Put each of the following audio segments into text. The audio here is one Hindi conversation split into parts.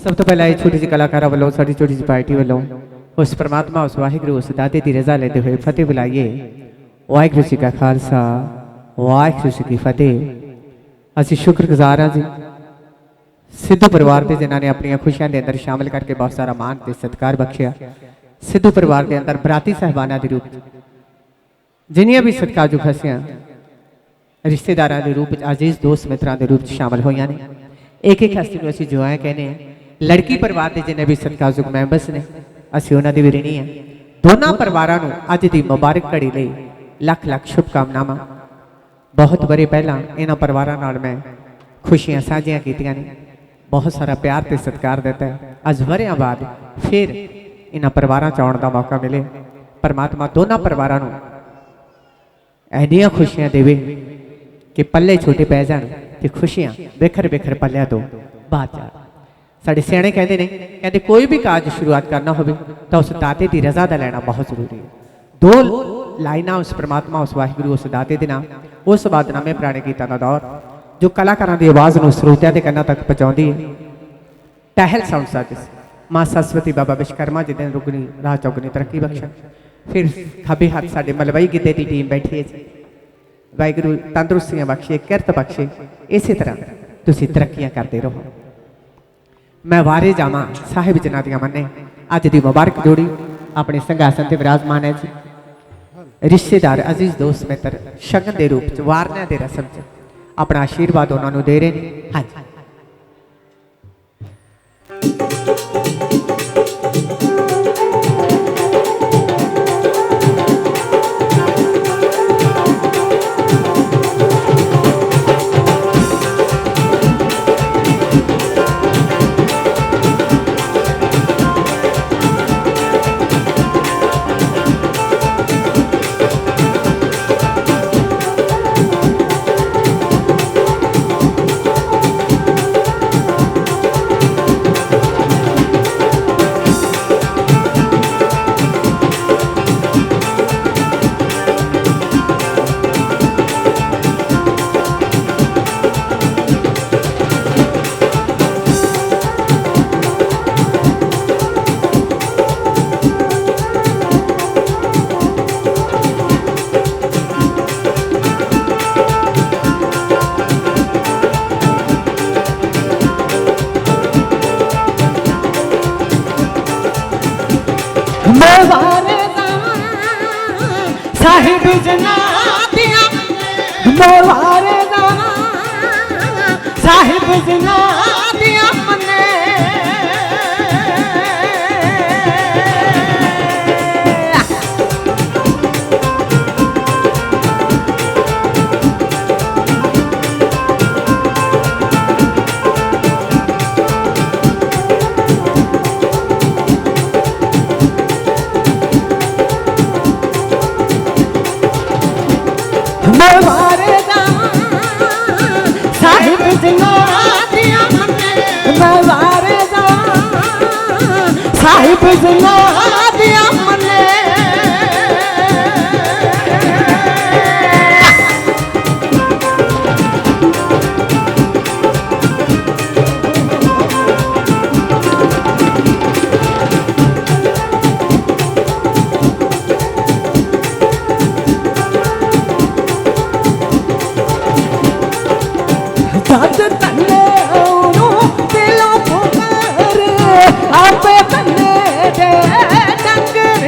सब तो पहला ये छोटी सी कलाकारा वालों साड़ी छोटी सी पार्टी वालों उस परमात्मा उस वाहिगुरु उस दाते की रजा लेते हुए फतेह बुलाइए। वाहिगुरु जी का खालसा वाहिगुरु जी की फतेह। असि शुक्रगुजार हाँ जी सिद्धू परिवार के जिन्होंने अपन खुशियां के अंदर शामिल करके बहुत सारा मान से सत्कार बख्शिया। सिद्धू परिवार के अंदर बराती साहबाना के रूप जिन्नियां भी सत्कारयोग हस्तियां रिश्तेदार के रूप अजीज दोस्त मित्रों के रूप शामिल हुई ने। एक एक हस्ती को असं जो है कहने लड़की परिवार के जिन्हें भी सत्कारयोग मैंबर्स ने असी उन्होंने भी ऋणी हैं। दोनों परिवारों को अज की मुबारक घड़ी ले लख लख शुभकामनावां। बहुत बड़े पहला इन्होंने परिवारों नाल मैं खुशियां साझियां कीतियां ने, बहुत सारा प्यार ते सत्कार दिता है। अज वरियां बाद फिर इन्होंने परिवारों च आउण दा मौका मिले। परमात्मा दोनों परिवारों को ऐनियां खुशियां देवे कि पल्ले छोटे पै जाण कि खुशियां बिखर बिखर पल्लिया तो बात जा। साडे सियाणे कहते हैं कहते कोई भी काज शुरुआत करना हो तो उस दाते की रजा का लेना बहुत जरूरी है। दो लाइना उस परमात्मा उस वाहिगुरु उस दाते के नाम उस बाद नवे पुराने गीतों का दौर जो कलाकारों की आवाज़ को श्रोतिया के कन्ना तक पहुँचाती है। टहल साउंड सर्विस माँ सरस्वती बाबा विश्वकर्मा जी ने रुकनी राह चौगनी तरक्की बख्शा। फिर खबे हाथ साडे मलवई गिद्दे की टीम बैठी है। वाहिगुरु तंदुरुस्तियां बख्शे किरत बख्शे इस तरह तुसीं तरक्कियां करते रहो। मैं वारे जावा साहिब जिन्हां दियां मन्ने अज की मुबारक जोड़ी अपने संघासन से विराजमान है जी। रिश्तेदार अजीज दोस्त मित्र शगन के रूप च वारने के रसम च अपना आशीर्वाद उन्होंने दे रहे हैं। हाँ जी साहिब जनादिया मोवारे दाना साहिब जनादिया मने मोवारे दाना साहिब जनादिया मने मोवारे दाना साहिब जनादिया मने दिलों पुकार आपे बने दे डंगर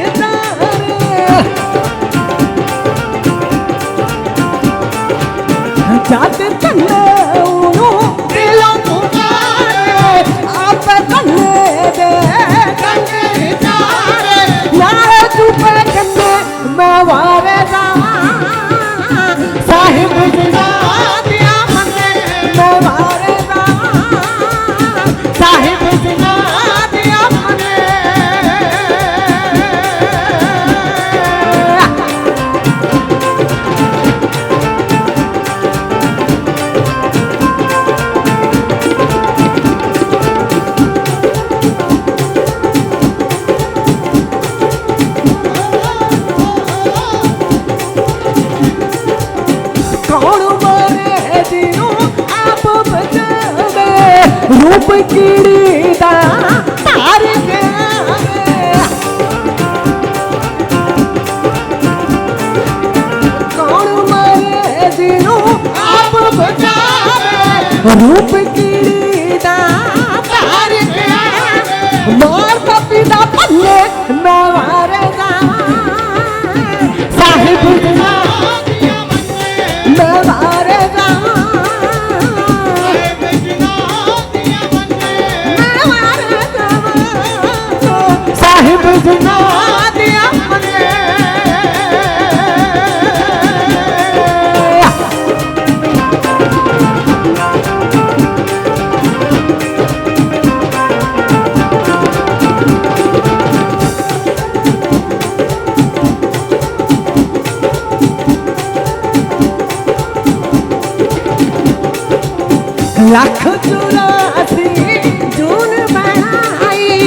रूप कीड़ी दा तार के मोर पपी दा पल्ले मैं वारे साहिब जना मैं वारे साहिब जना दिया मने लख 84 जून बनाई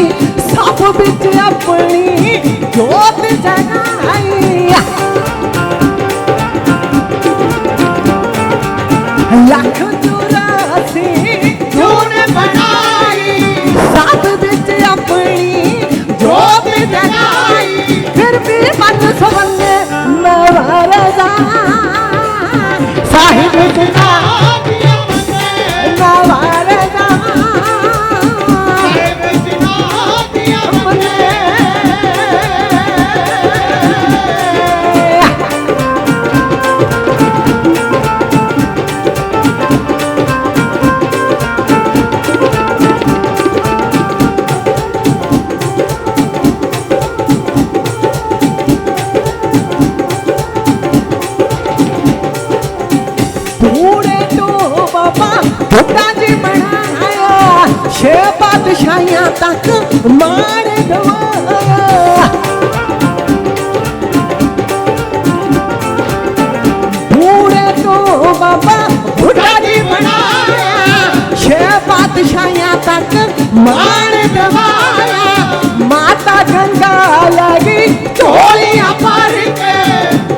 सब बिच अपनी जोत जगाई लख 84 जून बनाई सब बिच अपनी जोत जगाई फिर भी मन सवन्ने मैं वारे साहिब जना छे बादशाहियां तक मार गवाया बूढ़े तो बाबा बुढ़ा जी बनाया छे बादशाहियां तक मार गवाया माता गंगा लगी चोलियां पर के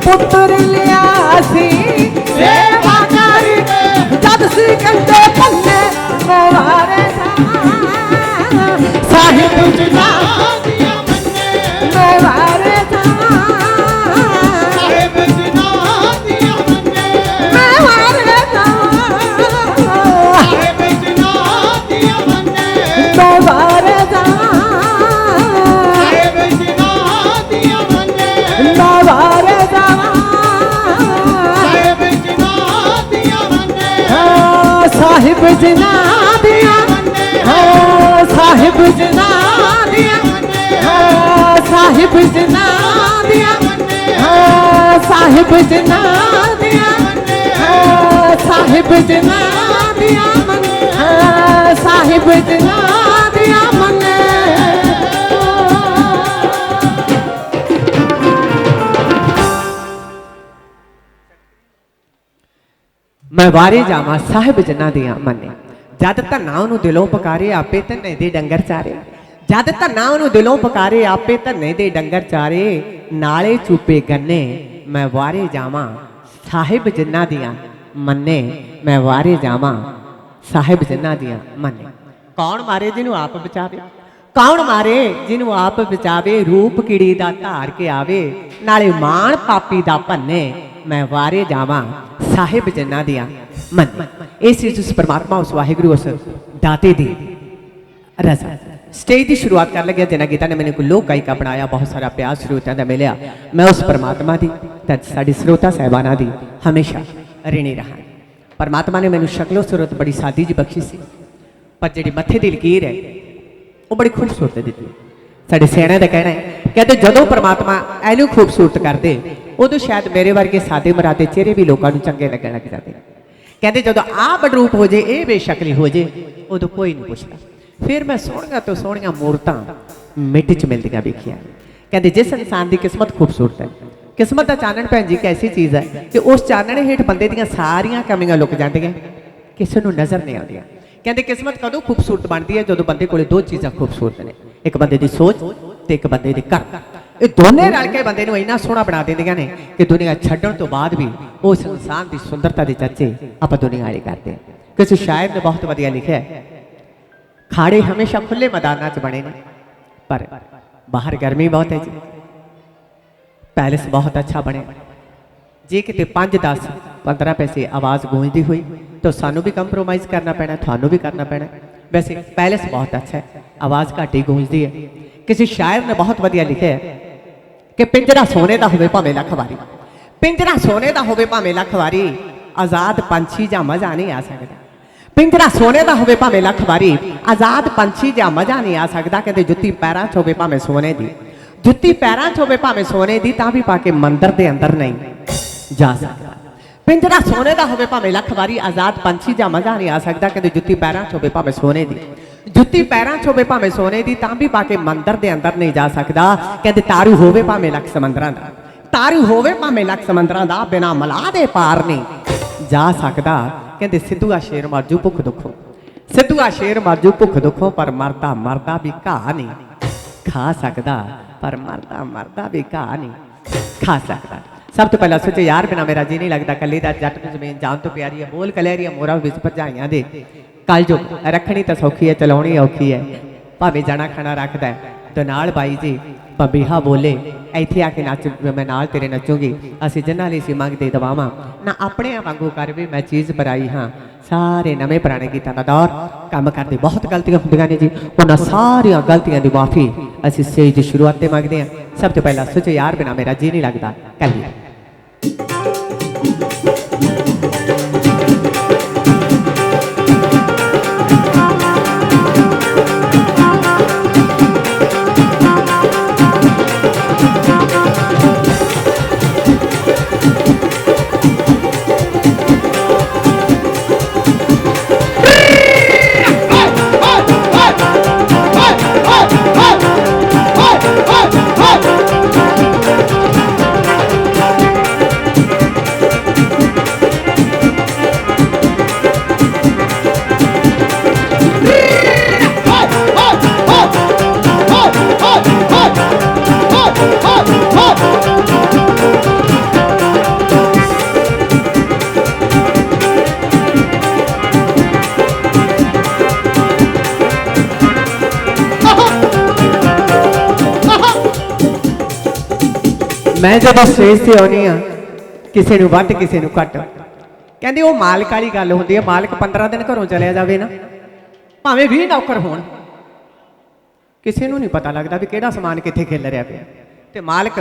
पुत्र लिया सी सेवा करके जब सी कंधे पन्ने मारे साहिब जना मैं वारे साहिब जना मैं वारे साहिब जना मैं वारे साहिब जना मैं वारे साहिब जना साहिब जना दिया साहिब जना दिया साहिब जना दिया साहिब जना दिया साहिब जना दिया मने मैं वारे जावा साहिब जना दिया मने जद धना ਉਹਨੂੰ ਦਿਲੋਂ ਪੁਕਾਰੇ ਆਪੇ ਧੰਨੇ ਦੇ ਡੰਗਰ ਚਾਰੇ जद धना ਉਹਨੂੰ ਦਿਲੋਂ ਪੁਕਾਰੇ ਆਪੇ ਧੰਨੇ ਦੇ ਡੰਗਰ ਚਾਰੇ ਨਾਲੇ ਚੂਪੇ ਗੰਨੇ मैं वारे जावा साहिब जिन्ना दिया मन्ने मैं वारे जावा साहिब जिन्ना दिया मन्ने कौन मारे जिन्हों आप बचावे कौन मारे जिन्हों आप बचावे रूप कीड़ी दा धार के आवे नाले मान पापी दा भन्ने मैं वारे जावा साहिब जिन्ना दिया मन इस चीज उस परमात्मा उस वाहिगुरु उस दाते दी रजा स्टेज की शुरुआत कर लगे जिन्हें गीता ने मैंने को लोक गायिका बनाया बहुत सारा प्यार श्रोता का मिलया मैं उस परमात्मा की साड़ी श्रोता साहबाना की हमेशा ऋणी रहा परमात्मा ने मैंने शक्लो सूरत बड़ी सादी जी बख्शी सी पर जी मत्थे की लकीर है वो बड़ी खूबसूरत दी साढ़े सियाणियां का कहना है कहते जो परमात्मा एनू खूबसूरत करते उदों शायद मेरे वर्गे सादे मरादे चेहरे भी लोगों को चंगे लगन लग जाते कहते जो आ बडरूप हो जाए ये बेशकली हो जाए उदों कोई नहीं पूछता फिर मैं सोहनिया तो सोहनिया मूरतां मिट च मिलदियां वेखियां कहते जिस इंसान की किस्मत खूबसूरत है किस्मत का चानण भैन जी एक ऐसी चीज़ है कि उस चानण हेठ बंदे दियां सारियां कमियां लुक जांदियां किसी को नज़र नहीं आउंदियां कहते किस्मत कदों खूबसूरत बनती है जो बंदे कोले दो चीज़ां खूबसूरत ने एक बंदे की सोच ते एक बंदे के कर्म ये दोनों रल के बंदे नूं इन्ना सोहना बना देंदियां ने कि दुनिया छड्डण तो बाद भी उस इंसान की सुंदरता के चर्चे आपां दुनिया वाले करते हैं किसी शायर ने बहुत वधिया लिखा है खाड़े हमेशा खुले मैदाना च बने पर बाहर गर्मी बहुत है जी पैलेस बहुत अच्छा बने जे किते 5, 10, 15 पैसे आवाज़ गूंजती हुई तो सानू भी कंप्रोमाइज़ करना पैना, थानू भी करना पैना। वैसे पैलेस बहुत अच्छा है, आवाज़ घट ही गूंजती है। किसी शायर ने बहुत वधिया लिखे है कि पिंजरा सोने का होवे भावें लख वारी, पिंजरा सोने का होवे भावें लख वारी, आज़ाद पंछी जा मज़ा नहीं आ सकता। पिंजरा सोने का होवे भावें लख वारी, आज़ाद पंछी जा मज़ा नहीं आ सकता। कहते जुत्ती पैरां च होवे भावें सोने दी, जुत्ती पैरां च होवे भावें सोने दी, तां भी पा के मंदिर दे अंदर नहीं जा सकता। पिंजरा सोने का होवे भावें लख वारी, आज़ाद पंछी जा मज़ा नहीं आ सकता। कहते जुत्ती पैरां च होवे भावें सोने दी, जुत्ती पैरां च होवे भावें सोने दी, तां भी पा के मंदिर दे अंदर नहीं जा सकता। कहते तारू होवे भावें लख समंदरां दा, तारू होवे भावें लख समंदरां दा, बिना मलाह दे पार नहीं जा सकता। कहते सिद्धूआ शेर मरजू भुख दुखों, सिद्धूआ शेर मरजू भुख दुखों, पर मरदा मरदा भी घाह नहीं खा सकता, पर मरदा मरदा भी घाह नहीं खा सकता। सब तो पहला सोचे यार बिना मेरा जी नहीं लगता, कली दा जट नूं जमीन जान तो प्यारी है, बोल कलहरिया मोरा विच भरजाइयां दे कल जो रखनी तो सौखी है, चलाउणी औखी है। भावें जाना खाना रखता है तो नाल बाई जी बबीहा बोले इत्थे आके नच, मैं नाल तेरे नचूंगी, असीं जिन्हां लई सी मंगदे दवावां ना अपने वांगू कर भी मैं चीज़ बनाई हाँ। सारे नवे पुराने गीतां दा दौर, काम करते बहुत गलतियां हुंदियां ने जी, उन्हां सारियां गलतियां दी माफ़ी असीं स्टेज दी शुरुआत ते मंगदे हां। सब तो पहला सोचो यार बिना मेरा जी नहीं लगता कली। मैं जब स्टेज से आनी हाँ किसी को वध किसी को घट, कहते वो मालिक वाली गल होंदी है। मालिक 15 दिन घरों चलिया जाए ना, भावें 20 नौकर होण, किसी को नहीं पता लगता भी किहड़ा समान कित्थे खिल रहा पिया। ते मालिक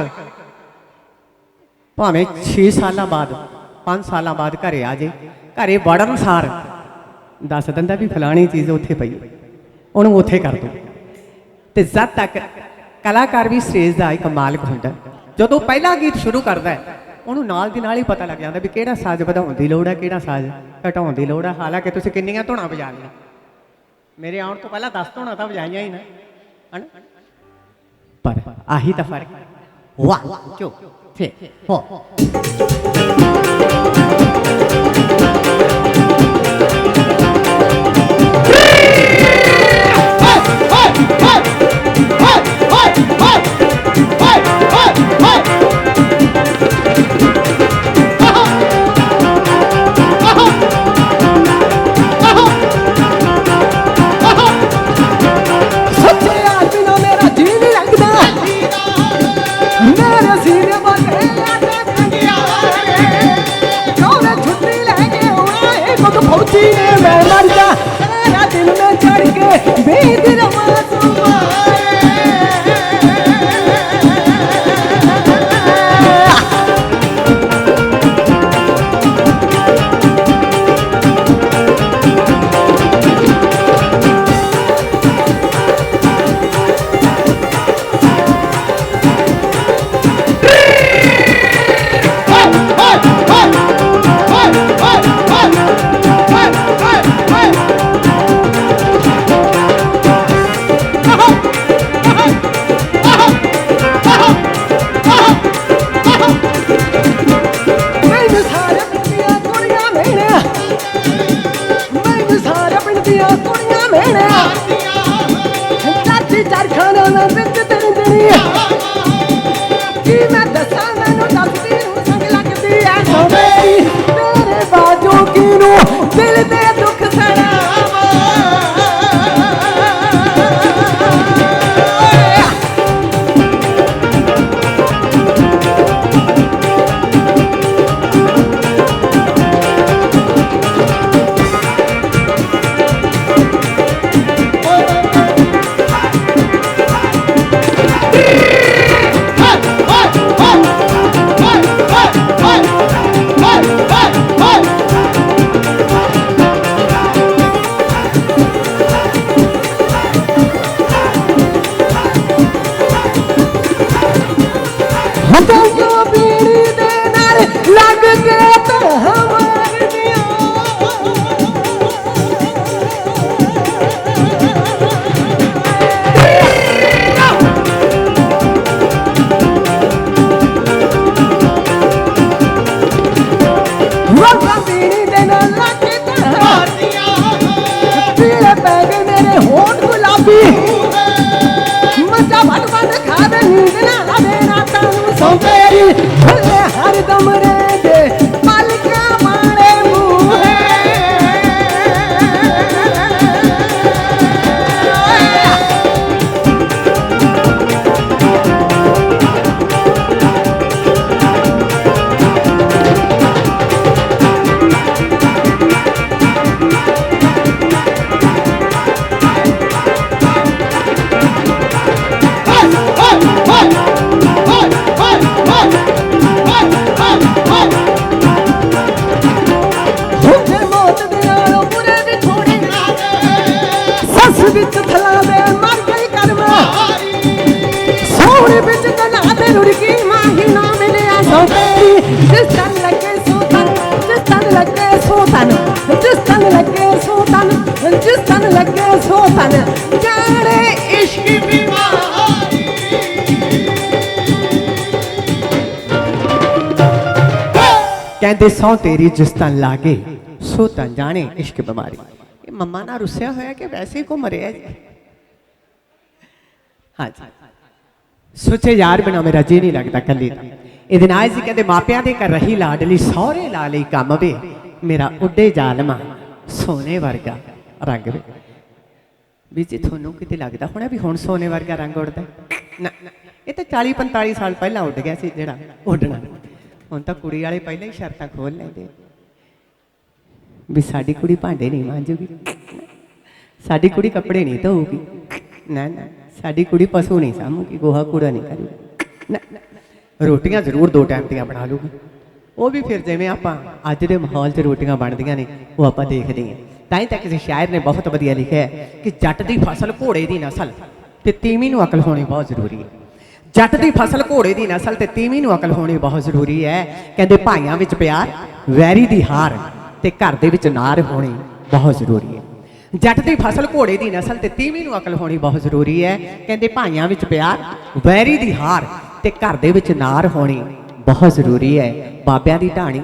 भावें 6 साल बाद 5 साल बाद घरे आ जाए, घरे वड़न सार दस दिंदा भी फलानी चीज़ उत्थे पई, उहनूं उत्थे कर दो। ते जद तक कलाकार भी स्टेज का एक मालिक हुंदा, जो पहला गीत शुरू करता है उन्होंने नाल दी नाल ही पता लग जाता भी किहड़ा साज वधाउण दी लोड़ है, किहड़ा साज घटाउण दी लोड़ है। हालांकि तुसीं किन्नियां धुनां वजा लियां, मेरे आउण तो पहला 10 धुनां तां वजाइयां ही ना, है ना, पर आही तां फर्क है। 1 2 3 4 मैं मर जा सारा दिन में चढ़ के बेद दिल दे दुख सड़ावा हथों बीड़ी दे नाल लग के तो हमार दिया हथों बीड़ी दे नाल लग के तो हमार दिया पीले पै गए मेरे होठ गुलाबी मजा भट भट खा दे नींद ना आवे ना तानू सो तेरी भले हर दम रे दे मालिका मारे मुँह बिच थला दे मर गई कर्म सोने बिच गला दे रुड़की माही ना मिले सो तेरी जिस तन लगे सो तन जिस तन लगे सो तन जिस तन लगे सो तन जिस तन लगे सो तन जाने इश्क बीमारी कहते सो तेरी जिस तन लागे सो तन जाने इश्क बीमारी मम्मा ना रुस्या होया कि वैसे ही घूम रहा है हाँ जी सोचे यार बिना मेरा जी नहीं लगता कली ये दिन आए जी कहते मापिया दे कर रही लाडली सौरे ला लई कम वे मेरा उड्डे जालमा सोने वर्गा रंग वे भी जी थोनू किते लगता होना भी हुण सोने वर्गा रंग उड़दा ना ये तो 40-45 साल पहला उड़ गया सी जेड़ा उड़ना हुण तां कुड़ी वाले पहले ही शर्तां खोल लैंदे भी साड़ी कुड़ी भांडे नहीं मांजूगी साड़ी कुड़ी कपड़े नहीं धोऊगी ना ना साड़ी कुड़ी पशु नहीं सामूगी गोहा कूड़ा नहीं करूगी ना रोटियां जरूर 2 टाइम दियां बना लूगी वो भी फिर जिवें आपां अज दे माहौल 'च रोटियां बनदियां ने वो आपां देखदे हैं ताईं तां किसी शायर ने बहुत वधिया लिखिया है कि जट दी फसल घोड़े दी नस्ल ते तीवीं नूं अकल होनी बहुत जरूरी है जट दी फसल घोड़े दी नस्ल ते तीवीं नूं अकल होनी बहुत जरूरी है कहंदे भाइयां विच प्यार वैरी दी हार ते घर दे विच नार होनी बहुत जरूरी है जट दी फसल घोड़े दी नस्ल ते तीवीं नूं अकल होनी बहुत जरूरी है कहंदे भाइयां विच प्यार वैरी दी हार ते घर दे विच नार होनी बहुत जरूरी है बाबियां दी ढाणी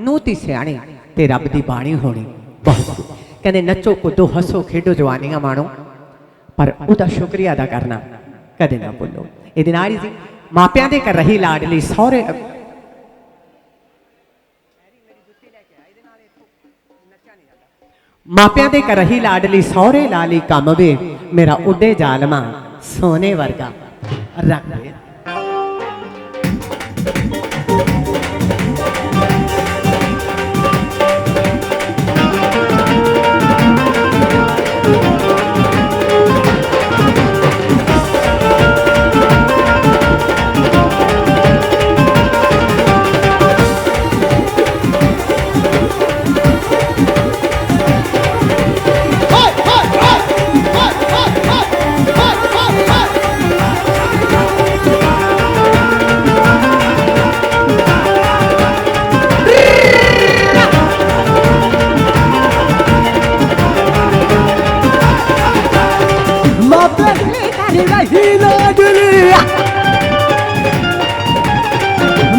नूं ती सियाणी ते रब दी बाणी होनी बहुत जरूरी कहंदे नचो कूदो हसो खेडो जवानियां माणो पर उहदा शुक्रिया अदा करना कदे ना भुल्लो इहदे नाल ही जी मापियां दे कर रही लाडली सौरे मापिया दे कर रही लाडली सौरे लाली कम वे मेरा उड्डे जालमा सोने वर्गा रंग वे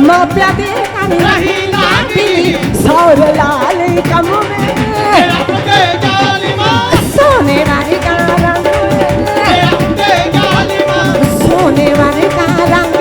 मापिया दे रही लाडली सौरे लाली कम में सोने वाले का रंग सोने वाले का रंग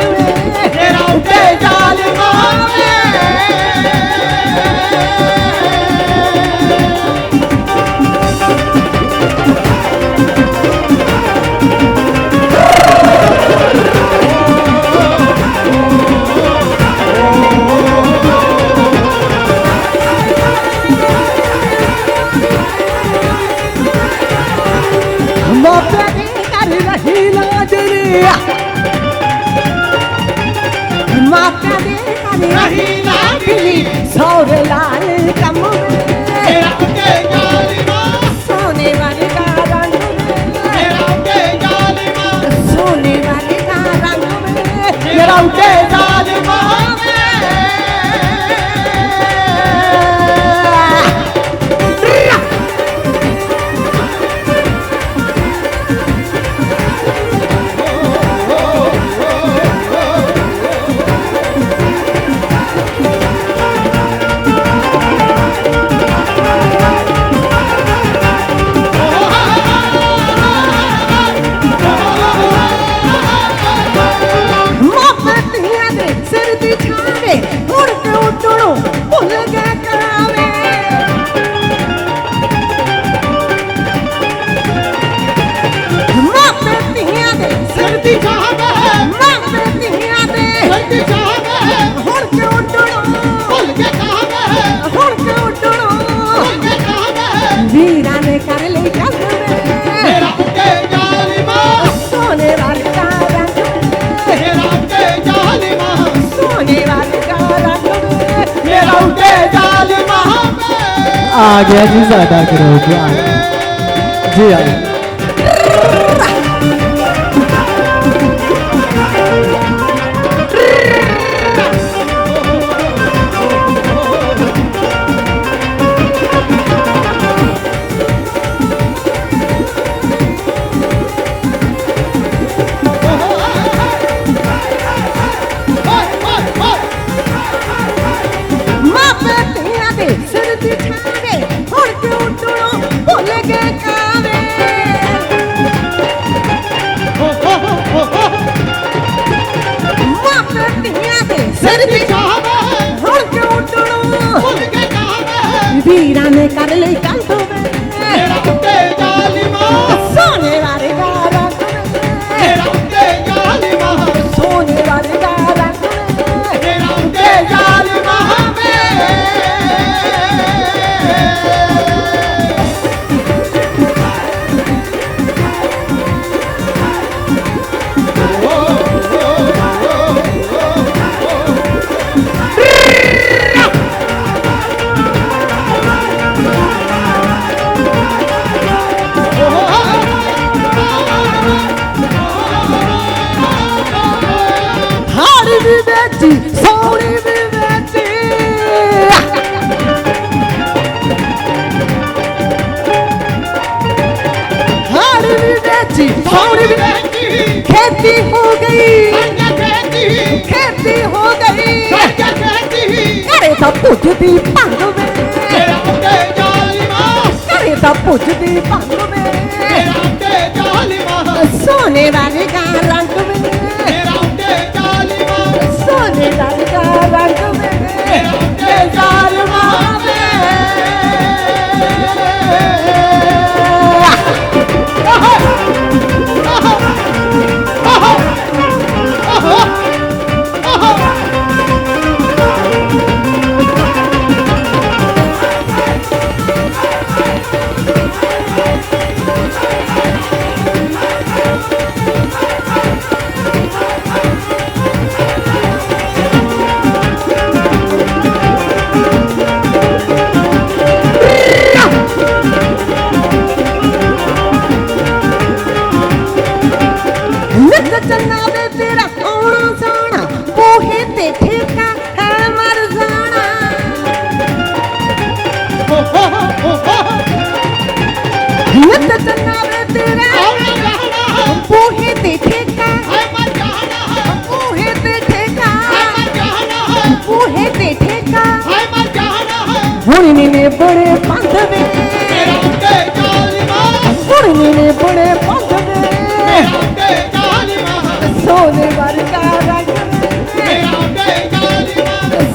मापिया दे रही लाडली सौरे लाली कम सोने वाले का रंग सोने वाले का रंग मेरा उठे सर्दी छाह में मां बेटियां दे सर्दी छाह में हुण क्यों उडणो भुल के कहा में हुण क्यों उडणो भुल के कहा में वीरां ने कर ली जंग में मेरा उठे जालिमा सोने वर्गा रंग मेरा उठे जालिमा सोने वर्गा रंग मेरा उठे जालिमा आ गया जी ज्यादा करो जी आए सर्दी छाह में भुल के कहा में वीरा ने कर ली कंध में मेरा उठे जालिमा सोने वाले का रंग मेरा उठे जालिमा सोने वाले का रंग मेरा उठे जालिमा हारी भी बेची सोनी भी बेची हारी भी बेची सोनी भी खेती हो गई खेती हो गई करे तो पुजदी भंग में करे तो पुजदी भंग में सोने वाले का रंग में सोने वाले का रंग में जालिमा चन्ना दे तेरा आना जाना मोहे ते ठेका है मर जाना नत चन्ना दे तेरा मोहे ते ठेका मोहे ते ठेका मोहे ते ठेका हुणी ने बड़े पंध में हुणी ने बड़े पंध में सोने वाली का रंग में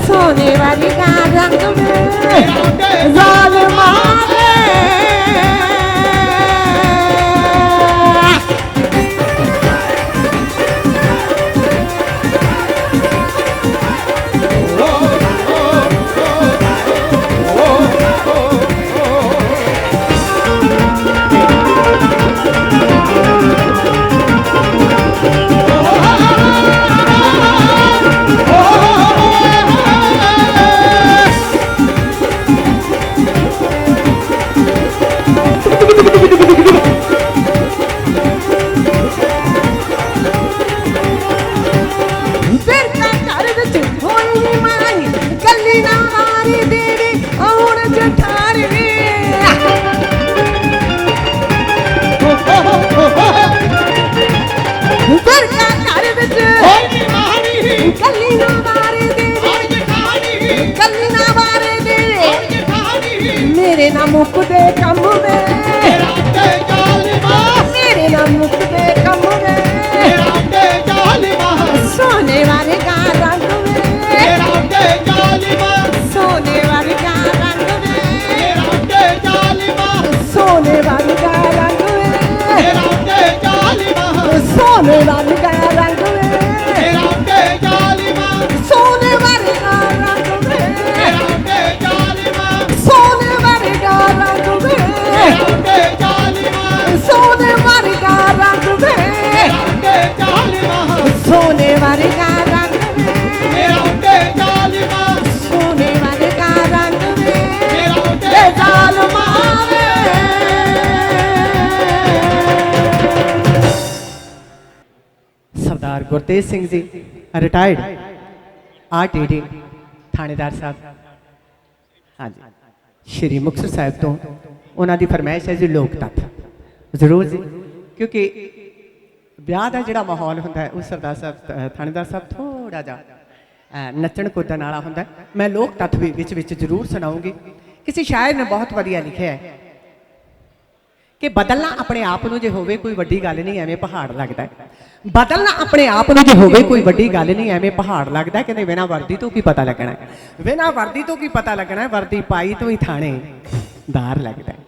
सोने वाली का रंग में जालिमा मेरे ना मुकदे कम में मेरे ना मुकदे कम में सोने वाले का रंग में सोने वाले का रंग में सोने वाले का रंग में सोने वाले का सरदार गुरतेज सिंह जी रिटायर्ड RTD थानेदार साहब। हाँ जी, श्री मुक्तसर साहिब तो उन्होंने फरमाइश है जी लोक तत्व जरूर जी, क्योंकि ब्याह का जोड़ा माहौल होंगे उस सरदार साहब थानेदार साहब थोड़ा जा नचण कूदन वाला होंगे। मैं लोक तत्व भी विच जरूर सुनाऊंगी। किसी शायर ने बहुत वधिया लिखा है कि बदलना अपने आप में जो होवे कोई वड्डी गल नहीं, एवें पहाड़ लगता है। बदलना अपने आप में जो होवे कोई वड्डी गल नहीं, एवें पहाड़ लगता है। कहते बिना वर्दी तो की पता लगना है, बिना वर्दी तो की पता लगना है, वर्दी पाई तो ही थानेदार लगता है।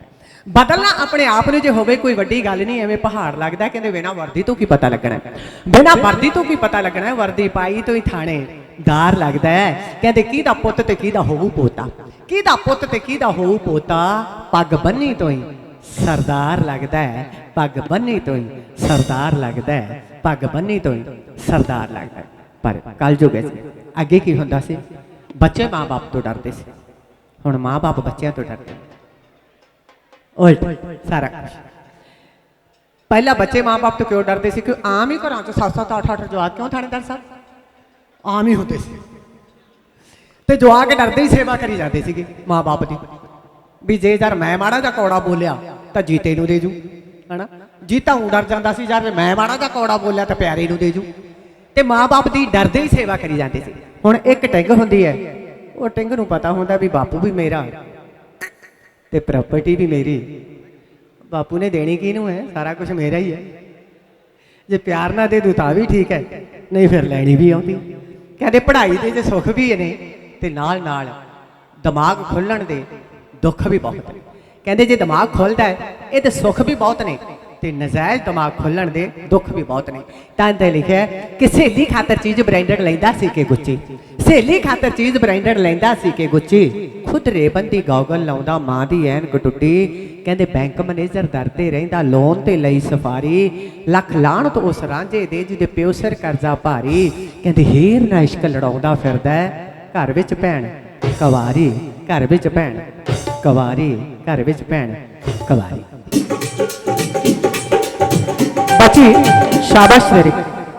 बदलना अपने आप में जो होवे कोई वड्डी गल नहीं, एवें पहाड़ लगता है। कहते बिना वर्दी तो की पता लगना है, बिना वर्दी तो की पता लगना है, वर्दी पाई तो ही थानेदार लगता है। कहते किहदा पुत्त ते किहदा होऊ पोता, किहदा पुत्त ते किहदा होऊ पोता, पग बन्नी तो ही सरदार लगता है, पग बन्नी तो ही सरदार लगता है, पग बन्नी तो ही सरदार लगता है। पर कलयुग है अगे की हुंदा सी, बच्चे माँ बाप तो डरते सी, हुण माँ बाप बच्चों तो डरते उल्ट सारा कुछ। पहला बच्चे माँ बाप तो क्यों डरते सी, क्यों आम ही घर 7-7 8-8 जवाक क्यों थानेदार साहब आम ही होते सी, ते जवाक डरते ही सेवा करी जाते सी माँ बाप की भी जे यार मैं माड़ा जा कौड़ा बोलिया तो जीते नूं दे जू, है ना। जीता हूँ डर जाता सी, यार मैं माड़ा जा कौड़ा बोलिया तो प्यारे नूं दे जू, ते माँ बाप की डरदे ही सेवा करी जाते सी। हुण एक टिंग हुंदी है, वो टिंग नूं पता हुंदा भी बापू भी मेरा ते प्रॉपर्टी भी मेरी, बापू ने देनी किनूं है, सारा कुछ मेरा ही है। जे प्यार ना दे दूँ तां भी ठीक है, नहीं फिर लैनी भी आउंदी। कहते पढ़ाई दे जे सुख भी ने ते नाल नाल दिमाग खुलण दे दुख भी बहुत ने। कहते जे दिमाग खुलता है ये तो सुख भी बहुत ने, ते नजायज दिमाग खुलण दे दुख भी बहुत ने। तां लिखा है कि सहेली खातर चीज ब्रांडेड लैंदा सी के गुच्ची, सहेली खातर चीज ब्रांडेड लैंदा सी के गुच्ची, खुद रेबंदी गॉगल लाउंदा मां दी ऐनक टुੱਟੀ। कहते बैंक मैनेजर डरदे रहिंदा लोन ते लई सफारी, लख लाण तो उस रांझे दे जिहदे प्यो सिर करजा भारी। कहते हीर ना इश्क लड़ाउंदा फिरदा घर विच भैण कवारी, घर विच भैण कवारी, घर विच भैण कवारी। बची शाबाश तेरी,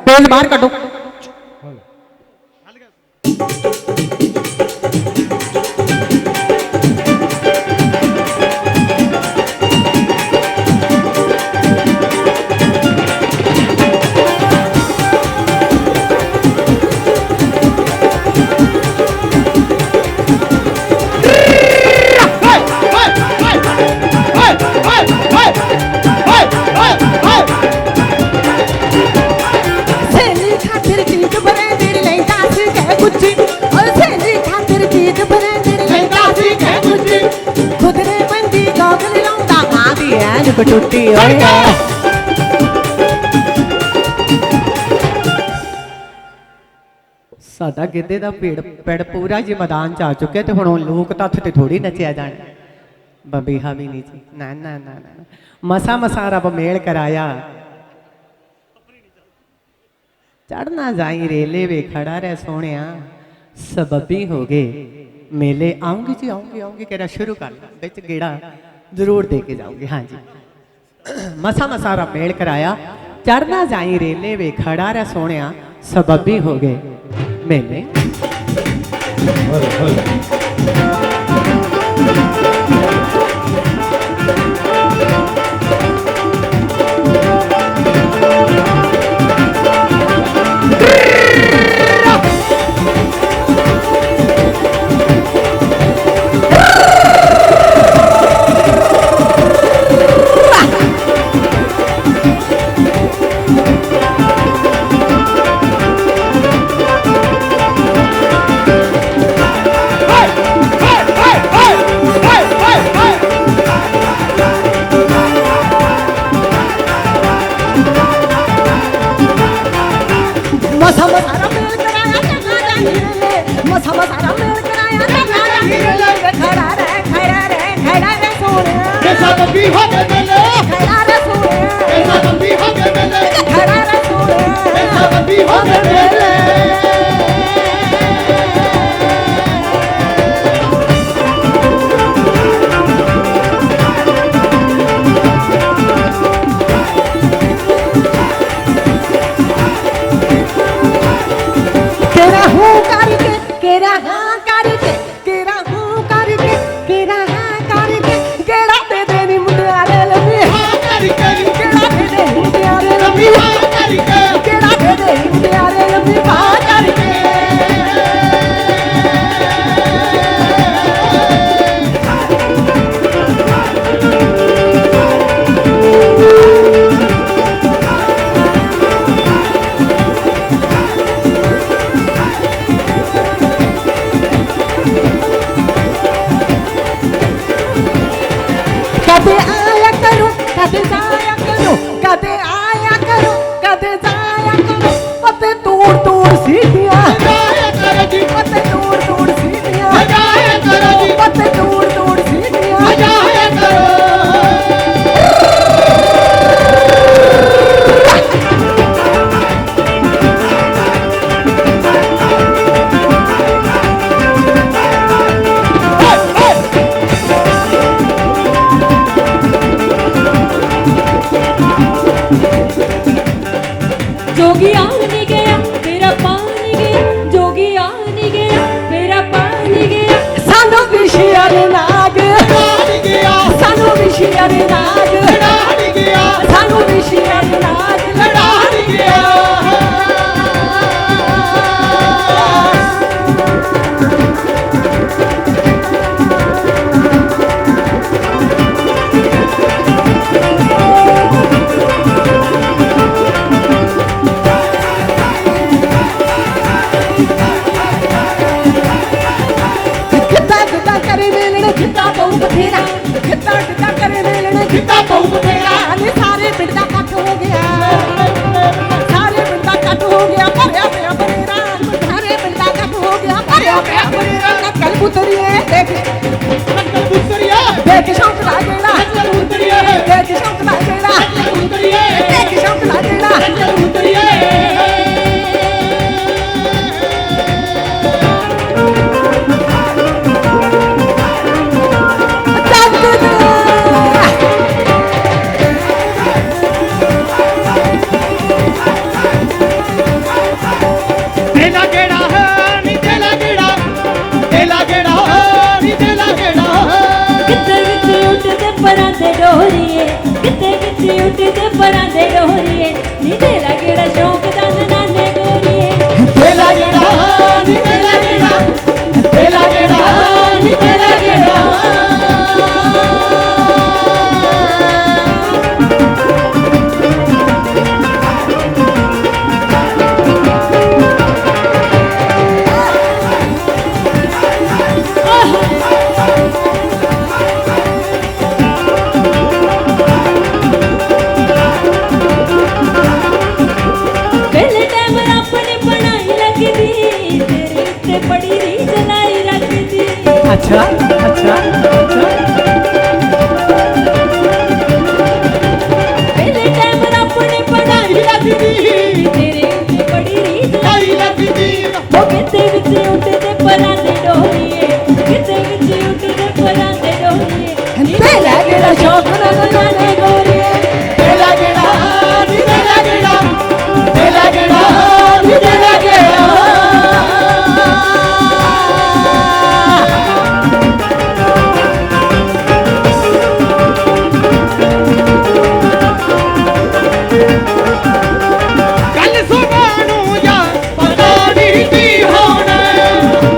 पेज बाहर कटो। टुੱਟੀ होए साडा गिद्धे दा पेड़ पूरा जी मैदान च आ चुके, तो हुण लोक तत्थ ते थोड़ी नचिया जाना, बबीहा भी नहीं जी, ना ना ना ना। मसा मसा रब मेल कराया, चढ़ना जाई रेले वे खड़ा रह सोहणिया, सबबी हो गए मेले। आऊंगी जी आऊंगी आऊंगी कहना शुरू कर ला, बिच गेड़ा जरूर दे के जाऊंगी। हाँ जी, मसा मसारा मेल कराया, चढ़ना जाई रेले वे खड़ा रह सोहणिया, सबबी हो गए मेले। निभा करके कदे आया करो कदे जाया करो कदे आया करो कदे जाया करो पते दूर दूर सीढ़ियां जाया करो जी पते दूर दूर सीढ़ियां जाया करो जी पते दूर दूर सीढ़ियां जाया करो जोगी आ नहीं गया तेरा पानी गया जोगी आ नहीं गया तेरा पानी गया सानू विशियर नाग डाल गया सानू विशियर नाग डाल गया सानू विशियर नाग डाल गया कितना कितना करे मेलने कितना बहु बथेरा कितना कितना करे मेलने कितना बहु बथेरा अरे सारे पिंड का कट हो गया सारे पिंड का कट हो गया भरया पिया बनेरा सारे पिंड का कट हो गया भरया पिया बनेरा नकल पुतरिए देख नक्कल पुतरिया देख शौक लागेला नक्कल पुतरिया देख शौक लागेला नक्कल पुतरिया देख शौक लागेला नक्कल पुतरिया तेला गेड़ा है नी तेला गेड़ा नी तेला गेड़ा किते विच उठदे परां दे डोरिए किते विच उठदे परां दे डोरिए नी तेरा केड़ा शौक दा नाने गोरिए तेला गेड़ा नी तेला गेड़ा तेला गेड़ा नी तेला गेड़ा पहले टाइम अपनी बनाई लगदी तेरे उत्ते बड़ी री जलाई रखदी अच्छा अच्छा पहले टाइम अपनी बनाई लगदी तेरे उत्ते बड़ी री जलाई आई लगदी ओ किते विच उठदे परां दे डोरिए किते विच उठदे परां दे डोरिए नी तेरा केड़ा शौक नाने गोरिए तेला गेड़ा नी तेला गेड़ा तेला गेड़ा नी तेला गेड़ा कल सुबानू या पता नहीं की होना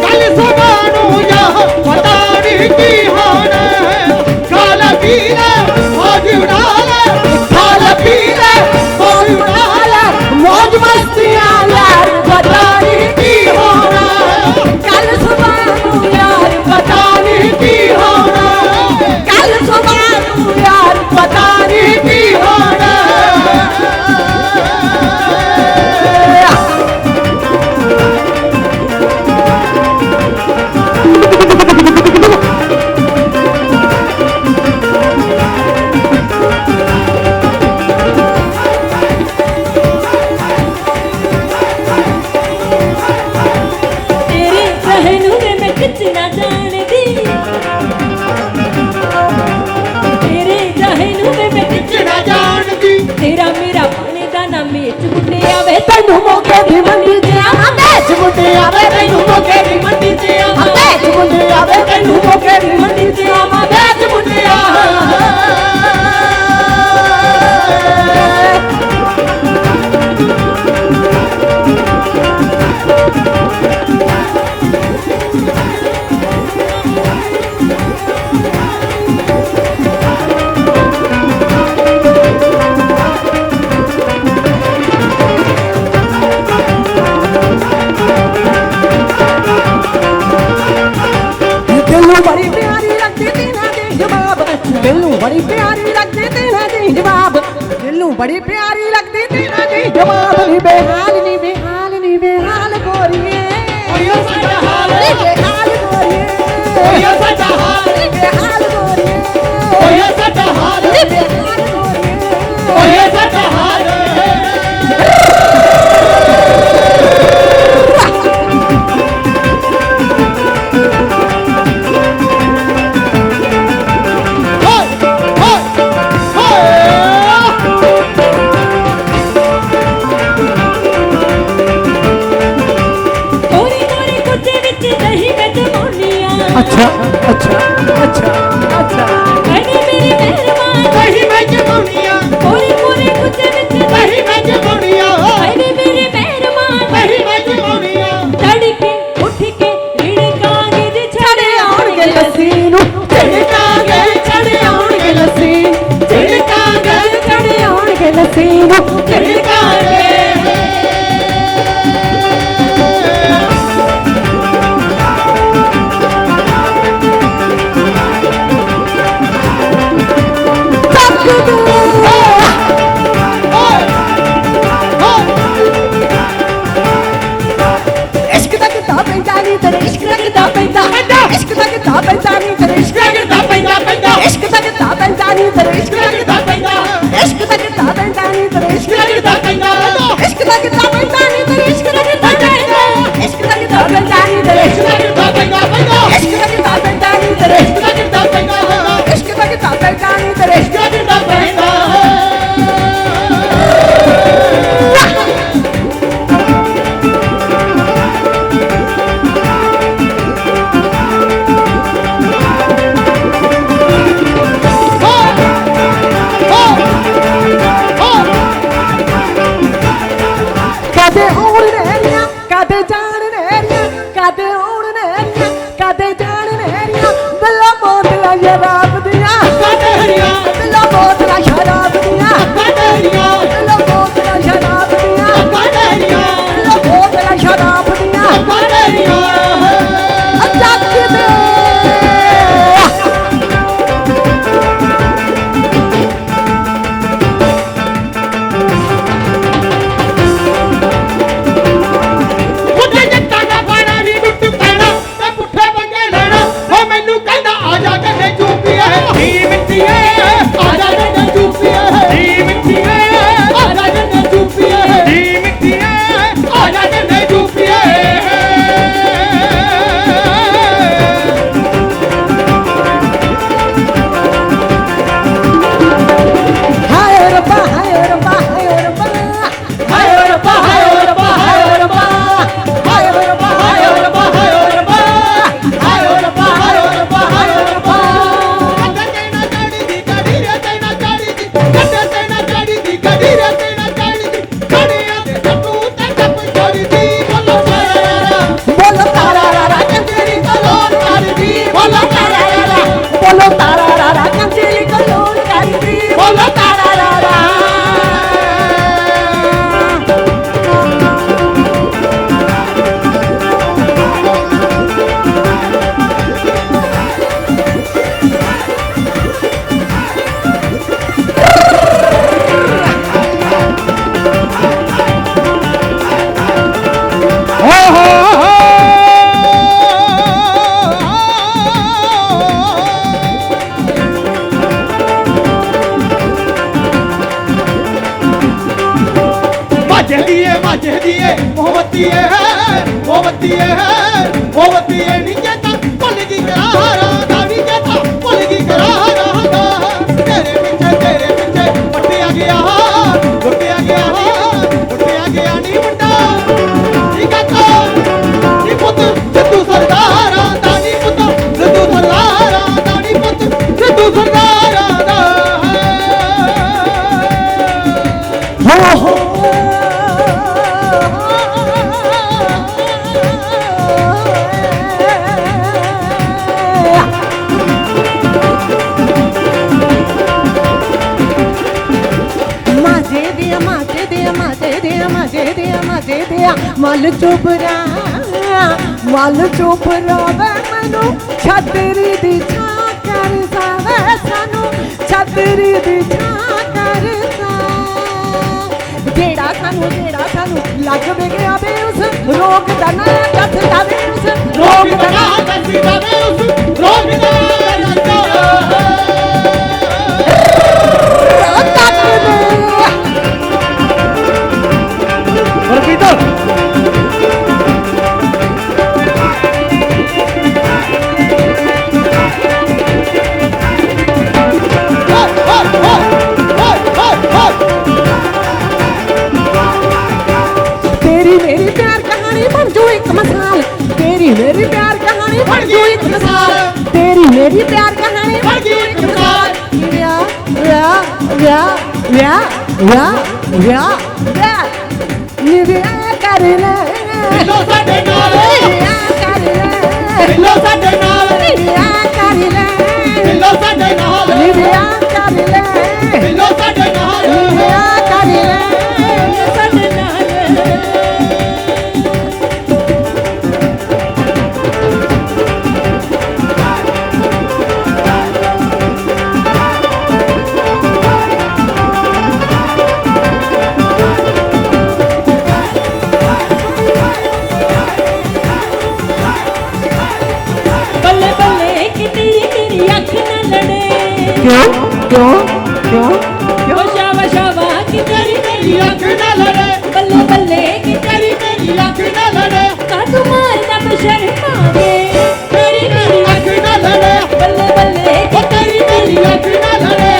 कल सुबानू या पता नहीं की होना काला पीला मौज उड़ाला काला पीला मौज उड़ाला मौज मस्तियां यार पता नहीं की होना कल सुबह यार पता नहीं की होना कल सुबह यार पता नहीं की होना तेरे रहनु में मैं कुछ ना जानती तेरे रहनु में मैं कुछ चिड़ा जानती तेरा मेरा पाने दा ना मेच मुंडे आवे तैनू मौके दी मंडी ते आ बेच मुंडे आवे तैनू मौके दी मंडी ते आ बेच मुंडे आवे तैनू मौके दी मंडी ते आ बेच मुंडे आ बड़ी प्यारी लगती तेरा दी जवाब नी बेहाल नी बेहाल नी बेहाल गोरिए ओयो साडा हाल नी बेहाल गोरिए ओयो साडा हाल नी बेहाल गोरिए ओयो साडा हाल नी बेहाल गोरिए ओयो साडा हाल अच्छा अच्छा अच्छा अच्छा अरे मेरी मेहरबान कहीं मैं जमानिया पूरी पूरी कुत्ते विच कहीं मैं जमानिया अरे मेरी मेहरबान कहीं मैं जमानिया तड़के उठ के रिड़कांगे जे छड़े आउणगे लस्सी नू झिड़कांगे छड़े आउणगे लस्सी झिड़कांगे चढ़े आउणगे लस्सी नू झिड़कांगे इश्क दा किता पैंदा नी तेरे इश्क दा किता पैंदा इश्क दा किता पैंदा नी तेरे इश्क दा किता पैंदा पैंदा इश्क दा किता पैंदा नी तेरे इश्क दा किता पैंदा इश्क दा किता पैंदा नी तेरे इश्क दा किता पैंदा इश्क दा किता पैंदा नी तेरे इश्क दा किता इश्क दा किता पैंदा नी तेरे इश्क दा किता पैंदा पैंदा इश्क दा किता पैंदा नी तेरे इश्क दा किता पैंदा इश्क दा किता पैंदा नी तेरे इश्क दा किता पैंदा कदे आउण नेरियां कदे जाण नेरियां कदे आउण नेरियां कदे जाण नेरियां दिला बोतला शराब दियां काटेरिया दिला बोतला शराब दियां काटेरिया दिला बोतला शराब दियां काटेरिया दिला बोतला शराब दियां काटेरिया जग दे ਮੁੰਡੇ ਜੱਟਾਂ ਦਾ ਬਾਣਾ ਨੀ ਟੁੱਟ ਪੈਣਾ ਤੇ ਪੁੱਠੇ ਪੰਗੇ ਲੈਣਾ ਓ ਮੈਨੂੰ ਕਹਿੰਦਾ ਆ ਜਾ ਕੇ ਚੂਪੀਏ ਨੀ ਮਿੱਟੀਏ ਆ ਜਾ ਕੇ ਚੂਪੀਏ ਨੀ ਮਿੱਟੀਏ ਆ ਜਾ ਕੇ ਚੂਪੀਏ ਨੀ ਮਿੱਟੀਏ ਆ ਜਾ ਕੇ ਚੂਪੀਏ हाय रब्बा हाय रब्बा हाय रब्बा ਹਾਏ ਓ ਰੱਬਾ ਹਾਏ ਓ ਰੱਬਾ ਹਾਏ ਓ ਰੱਬਾ ਹਾਏ ਓ ਰੱਬਾ ਹਾਏ ਓ ਰੱਬਾ ਹਾਏ ਓ ਰੱਬਾ ਹਾਏ ਓ ਰੱਬਾ ਹਾਏ ਓ ਰੱਬਾ ਹਾਏ ਓ ਰੱਬਾ ਕੱਟੇ ਤੇ ਨਾ ਚੜੀ ਦੀ ਕੜੀ ਰੇ ਤੇ ਨਾ ਚੜੀ ਦੀ ਕੱਟੇ ਤੇ ਨਾ ਚੜੀ ਦੀ ਕੜੀ ਰੇ ਤੇ ਨਾ ਚੜੀ ਦੀ ਕੜੀਆਂ ਦੇ ਟੱਟੂ ਤੇ ਟੱਪ ਚੜੀ ਦੀ ਬੋਲੋ ਸਾਰਾ बोलो तारा रा ਤੇਰੀ ਕਲੋਰ ਕਰਦੀ ਬੋਲੋ ਸਾਰਾ बोलो तारा रा कंचेली कलोल करदी ਬੋਲੋ ਤਾਰਾ ਰਾ ਮੋਹਬਤੀਏ ਮੋਹਬਤੀਏ ਨੀ ਚੇਤਾ ਭੁੱਲ ਗਈ ਕਰਾਰਾ ਦਾ ਨੀ ਚੇਤਾ ਭੁੱਲ ਗਈ ਕਰਾਰਾ ਦਾ ਤੇਰੇ ਪਿੱਛੇ ਪੱਟਿਆ ਗਿਆ ਨੀ ਮੁੰਡਾ ਨੀ ਕਾਕਾ ਨੀ ਪੁੱਤ ਸਿੱਧੂ ਸਰਦਾਰਾਂ ਦਾ ਨੀ ਪੁੱਤ ਸਿੱਧੂ ਸਰਦਾਰਾਂ ਦਾ ਨੀ ਪੁੱਤ ਸਿੱਧੂ ਸਰਦਾਰਾਂ ਦਾ हो मल चुपरा वे मैनू छतरी दी छां कर सावे सानू छतरी दी छां कर सा ਜਿਹੜਾ ਸਾਨੂੰ ਲੱਗ ਵੇ ਗਿਆ ਵੇ ਉਸ ਰੋਗ ਦਾ ਨਾ ਦੱਸਦਾ ਵੇ ਉਸ ਰੋਗ ਦਾ ਨਾ ਦੱਸਦਾ ਵੇ ਉਸ ਰੋਗ ਦਾ मेरी प्यार कहानी बन गई एक मिसाल तेरी मेरी प्यार कहानी बन गई एक मिसाल व्या व्या व्या व्या व्या व्या व्या निव्या कर ले लो साडे नाल निव्या कर ले लो साडे नाल निव्या कर ले लो साडे नाल निव्या कर ले लो साडे नाल निव्या कर ले साडे नाल क्यों क्यों क्यों शाबा शाबा कि तेरी आँख ना लड़े बल्ले बल्ले कि तेरी आँख ना लड़े काटू मारता बशर मांगे तेरी आँख ना लड़े बल्ले बल्ले कि तेरी आँख ना लड़े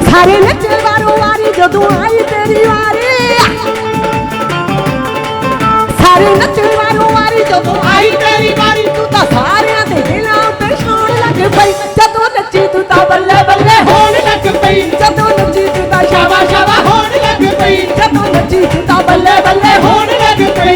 सारे नचने वालों वारी जदों आई तेरी वारी सारे नचने वालों वारी जदों आई तेरी वारी तू तां सारियां दे दिलां ते छाण लग पई जदों नच्ची तू तां बल्ले बल्ले होण लग पई जदों नच्ची तू तां शाबा शाबा होण लग पई जदों नच्ची तू तां बल्ले बल्ले होण लग पई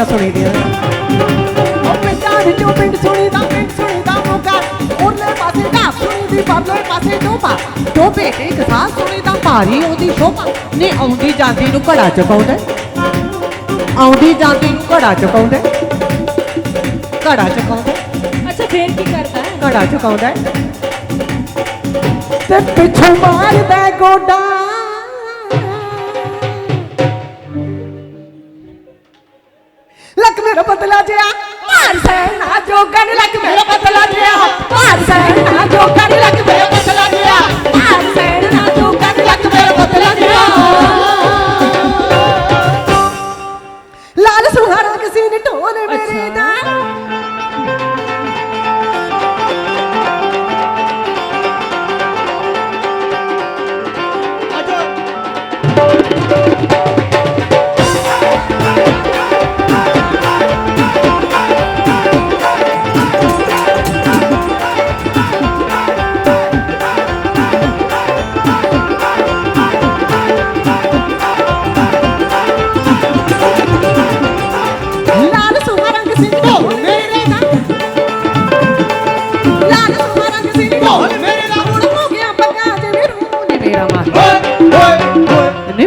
सुनी दिया पिंड सुनी दा मौका उरले पासे ढाब सुनी दी परले पासे डोपा डोपे ते एक साथ सुनी दा भारी ओदी शोभा ने आउंदी जांदी नु घड़ा चकाउंदे आउंदी जांदी नु घड़ा चकाउंदे अच्छा फिर की करता है घड़ा चकाउंदा ते पिछों मारदा गोडा लक मेरा पतला जिया मार सैना जोगन लक मेरा पतला जिया मार सैना जोगन लक मेरा पतला जिया मार सैना जोगन लक मेरा पतला जिया लाल सुहारा किसी ने ढोल मेरे दा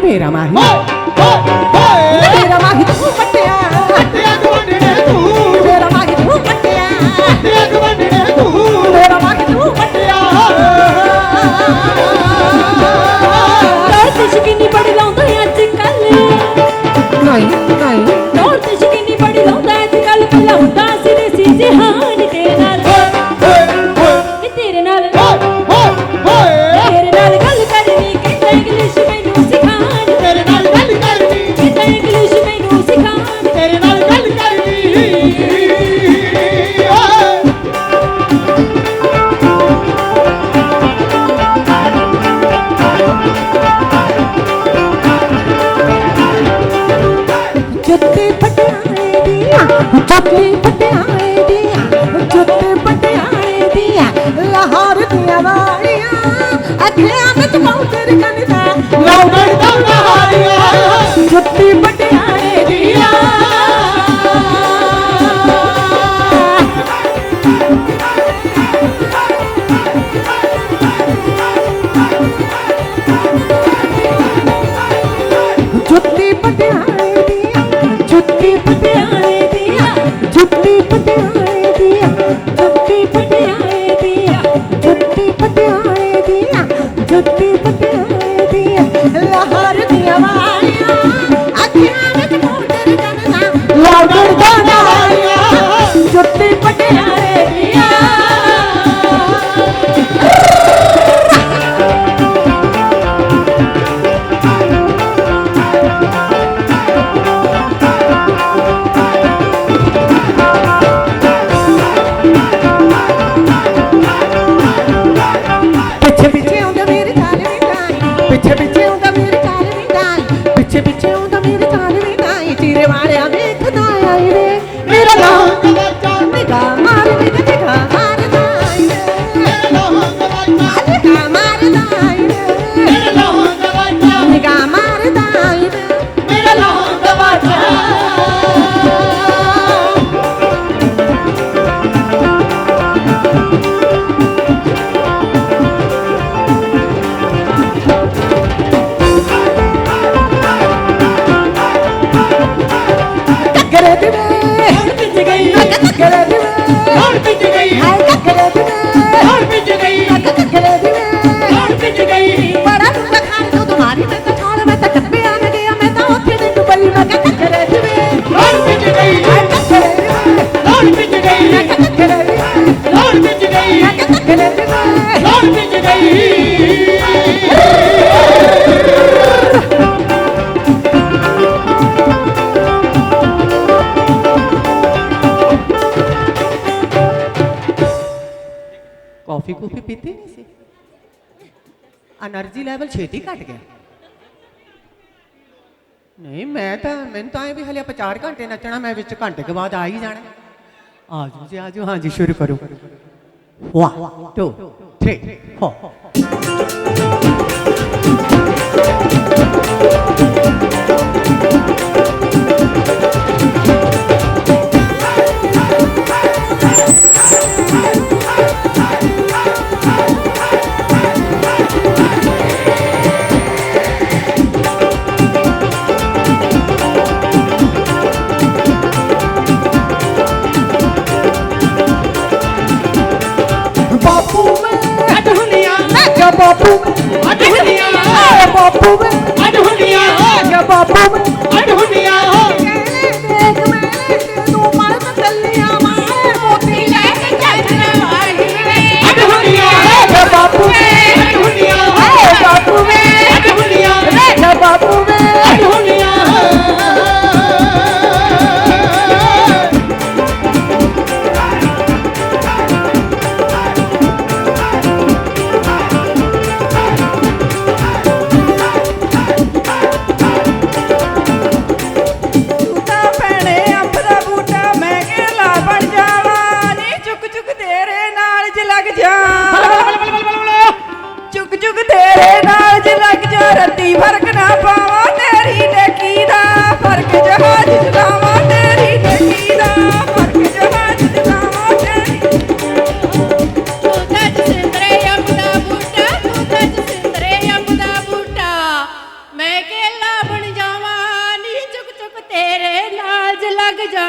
मेरा माही मेरा माही तू कटिया मेरा माही तू कटिया मेरा माही तू कटिया दौड़ शकीनी बड़ी लाਉਂਦਾ ਅੱਜਕੱਲ नहीं दौड़ शकीनी बड़ी ਲਾਉਂਦਾ ਅੱਜਕੱਲ ਪਹਿਲਾਂ ਹੁੰਦਾ ਸੀ ਦੇਸੀ ਜਹਾਨ ਤੇਰੇ ਨਾਲ ਤੇਰੇ ਨਾਲ ਗੱਲ ਕਰਨੀ ਕਹਿੰਦਾ ਇੰਗਲਿਸ਼ ਮੈਨੂੰ ਸਿਖਾਣ ਤੇਰੇ ਨਾਲ ਗੱਲ ਘੱਗਰੇ ਦੀ ਵੇ ਲੋੜ ਵਿੱਚ ਗਈ ਹਾਏ ਘੱਗਰੇ ਦੀ ਵੇ ਲੋੜ ਵਿੱਚ ਗਈ ਘੱਗਰੇ ਦੀ ਵੇ ਲੋੜ ਵਿੱਚ ਗਈ ਬੜਾ ਨੂੰ ਖਾਣ ਤੋਂ ਤੁਹਾਰੀ ਮੈਂ ਤਾਂ ਖਾਣ ਮੈਂ ਤਾਂ ਕੱਪੇ ਆ ਗਿਆ ਮੈਂ ਤਾਂ ਉੱਥੇ ਦੀ ਦੁਬਈ ਮੈਂ ਕਿਹਾ ਘੱਗਰੇ ਦੀ ਵੇ ਲੋੜ ਵਿੱਚ ਗਈ ਹਾਏ ਘੱਗਰੇ ਦੀ ਵੇ ਲੋੜ ਵਿੱਚ ਗਈ ਘੱਗਰੇ ਦੀ ਵੇ ਲੋੜ ਵਿੱਚ ਗਈ ਮੈਂ ਕਿਹਾ ਘੱਗਰੇ ਦੀ ਵੇ ਲੋੜ ਵਿੱਚ ਗਈ कॉफी कूफी पीते नहीं सी एनर्जी लेवल छेती घट गया नहीं मैं तो आए भी हले 4 घंटे नचना मैं विच घंटे के बाद आ ही जाना आजू जी आजू हाँ जी शुरू करो 1 2 3 4 ਬਾਪੂ ਮੈਂ ਅੱਡ ਹੁੰਦੀਆਂ ਮੈਂ ਕਿਹਾ ਬਾਪੂ ਅੱਡ ਹੁੰਦੀਆਂ ਬਾਪੂ ਮੈਂ ਅੱਡ ਹੁੰਦੀਆਂ ਮੈਂ ਕਿਹਾ ਬਾਪੂ ਮੈਂ ਅੱਡ ਹੁੰਦੀਆਂ ਦੇਖ ਮੈਂ ਤੂੰ ਮਰ ਚੱਲਿਆ ਮੈਂ ਮੋਤੀ ਲੈ ਕੇ ਚੱਲਣਾ ਵਾਲੀ ਵੇ ਅੱਡ ਹੁੰਦੀਆਂ ਮੈਂ ਕਿਹਾ ਬਾਪੂ ਅੱਡ ਹੁੰਦੀਆਂ ਬਾਪੂ ਮੈਂ ਅੱਡ ਹੁੰਦੀਆਂ ਮੈਂ ਕਿਹਾ ਬਾਪੂ ਮੈਂ ਅੱਡ ਹੁੰਦੀਆਂ ਤੂੰ ਤਾਂ ਭੈਣੇ ਅੰਬ ਦਾ ਬੂਟਾ ਮੈਂ ਕਿਹਲਾ ਬਣ ਜਾਵਾਂ ਨੀ ਚੁੱਕ ਚੁੱਕ ਤੇਰੇ ਨਾਲ ਜ ਲੱਗ ਜਾ ਚੁੱਕ ਚੁੱਕ ਤੇਰੇ ਨਾਲ ਜ ਲੱਗ ਜਾ ਰੱਤੀ ਫਰਕ ਨਾ ਪਾਵਾਂ ਤੇਰੀ ਨੇਕੀ ਦਾ ਫਰਕ ਜਹਾਜ਼ ਜਲਾਵਾਂ ਤੇਰੀ ਨੇਕੀ ਦਾ ਫਰਕ ਜਹਾਜ਼ ਜਲਾਵਾਂ ਤੇਰੀ ਤੂੰ ਤਾਂ ਸਿੰਦਰੇ ਅੰਬ ਦਾ ਬੂਟਾ ਤੂੰ ਤਾਂ ਸਿੰਦਰੇ ਅੰਬ ਦਾ ਬੂਟਾ ਮੈਂ ਕੇਲਾ ਬਣ ਜਾਵਾਂ ਨੀ ਚੁੱਕ ਚੁੱਕ ਤੇਰੇ ਨਾਲ ਜ ਲੱਗ ਜਾ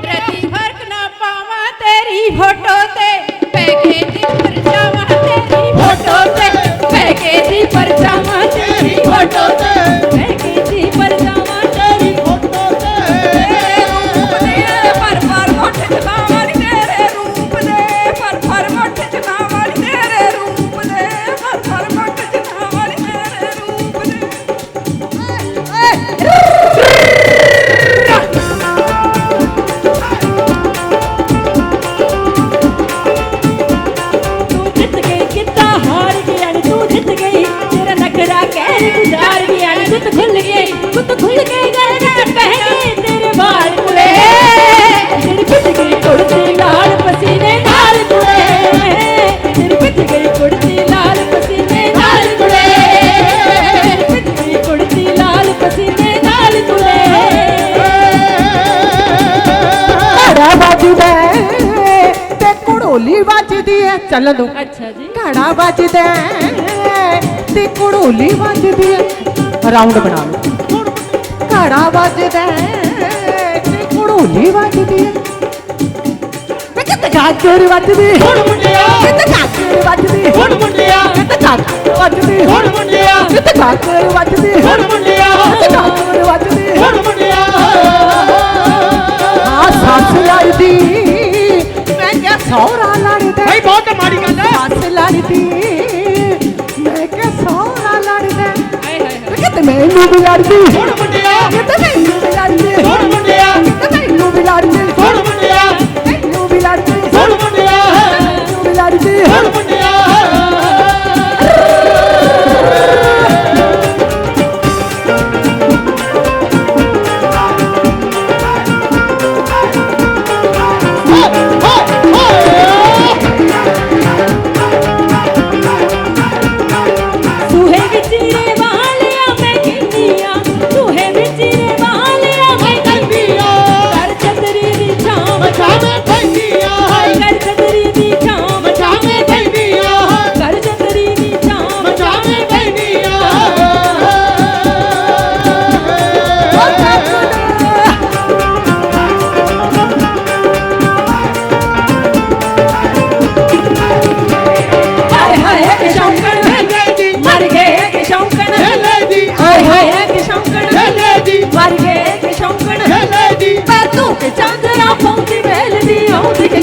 ਰਤੀ ਫਰਕ ਨਾ ਪਾਵਾਂ ਤੇਰੀ ਫੋਟੋ ਤੇ ਪੈ ਕੇ ਦੀ ਪਰਜਾਵਾਂ ਤੇਰੀ ਫੋਟੋ ਤੇ ਪੈ ਕੇ ਦੀ ਪਰਜਾਵਾਂ ਤੇਰੀ ਫੋਟੋ ਤੇ ਪੈ ਕੇ ਦੀ ਪਰਜਾਵਾਂ ਤੇਰੀ ਫੋਟੋ ਤੇਰੇ ਰੂਪ ਦੇ ਪਰ ਮੁੱਠ ਚਲਾਵਾਂ ਨੀ ਤੇਰੇ ਰੂਪ ਦੇ ਪਰ ਮੁੱਠ ਚਲਾਵਾਂ ਨੀ ਤੇਰੇ ਰੂਪ ਦੇ ਪਰ ਮੁੱਠ ਚਲਾਵਾਂ ਨੀ ਤੇਰੇ ਰੂਪ ਦੇ ਤੂੰ ਜਿੱਤ ਗਈ ਕਿੱਦਾਂ ਹਾਰ ਗਿਆ ਨੀ ਤੂੰ ਜਿੱਤ ਗਈ ਤੇਰਾ ਨਖਰਾ ਕਹਿਰ ਗੁਜ਼ਾਰ ਗਿਆ ਨੀ ਗੁੱਤ ਖੁੱਲ ਗਈ ਗਲ ਨਾਲ ਪੈ ਗਏ ਤੇਰੇ ਵਾਲ ਕੁੜੇ ਤੇਰੀ ਪਿੱਛ ਗਈ ਕੁੜਤੀ ਲਾਲ ਪਸੀਨੇ ਨਾਲ ਕੁੜੇ ਤੇਰੀ ਪਿੱਛ ਗਈ ਕੁੜਤੀ ਲਾਲ ਪਸੀਨੇ ਨਾਲ ਕੁੜੇ ਤੇਰੀ ਪਿੱਛ ਗਈ ਕੁੜਤੀ ਲਾਲ ਪਸੀਨੇ ਨਾਲ ਕੁੜੇ ਘੜਾ ਵੱਜਦਾ ਤੇ ਘੜੋਲੀ ਵੱਜਦੀ ਐ ਚੱਲ ਦੋ ਅੱਛਾ ਜੀ ਘੜਾ ਵੱਜਦਾ ਤੇ ਘੜੋਲੀ ਵੱਜਦੀ ਐ ਰਾਉਂਡ ਬਣਾ ਲਓ ਘੜਾ ਵੱਜਦਾ ਤੇ ਘੜੋਲੀ ਵੱਜਦੀ ਐ ਵੇ ਕਿਤੇ ਗਾਜਰ ਵੱਜਦੀ ਹੁਣ ਮੁੰਡਿਆ ਕਿਤੇ ਗਾਜਰ ਵੱਜਦੀ ਹੁਣ ਮੁੰਡਿਆ ਕਿਤੇ ਗਾਜਰ ਵੱਜਦੀ ਹੁਣ ਮੁੰਡਿਆ ਕਿਤੇ ਗਾਜਰ ਵੱਜਦੀ ਹੁਣ ਮੁੰਡਿਆ ਕਿਤੇ ਗਾਜਰ ਵੱਜਦੀ ਹੁਣ ਮੁੰਡਿਆ ਆ ਸੱਸ ਲੜਦੀ ਮੈਂ ਕਿਹਾ ਸਹੁਰਾ ਲੜਦਾ ਭਾਈ ਬਹੁਤ ਮਾੜੀ ਗੱਲ ਹੈ ਸੱਸ ਲੜਦੀ ਮੈਂ ਕਿਹਾ ਸਹੁਰਾ ਲੜਦਾ ਹਾਏ ਹਾਏ ਹਾਏ ਕਿਤੇ ਮੈਨੂੰ ਵੀ ਲੜਦੀ ਹੁਣ ਮੁੰਡਿਆ ਕਿਤੇ ਮੈਨੂੰ ਵੀ ਲੜਦੀ ਹੁਣ ਮੁੰਡਿਆ ਕਿਤੇ ਮੈਨੂੰ ਵੀ ਲੜਦੀ ਹੁਣ ਮੁੰਡਿਆ ਮੈਨੂੰ ਵੀ ਲੜਦੀ ਹੁਣ ਮੁੰਡਿਆ ਮੈਨੂੰ ਵੀ ਲੜਦੀ ਹੁਣ ਮੁੰਡਿਆ ਸੂਹੇ ਵਿੱਚ ਰੇ ਵਾਲਿਆ ਮੈਂ ਕਿੰਨੀਆਂ ਸੂਹੇ ਵਿੱਚ ਰੇ ਵਾਲਿਆ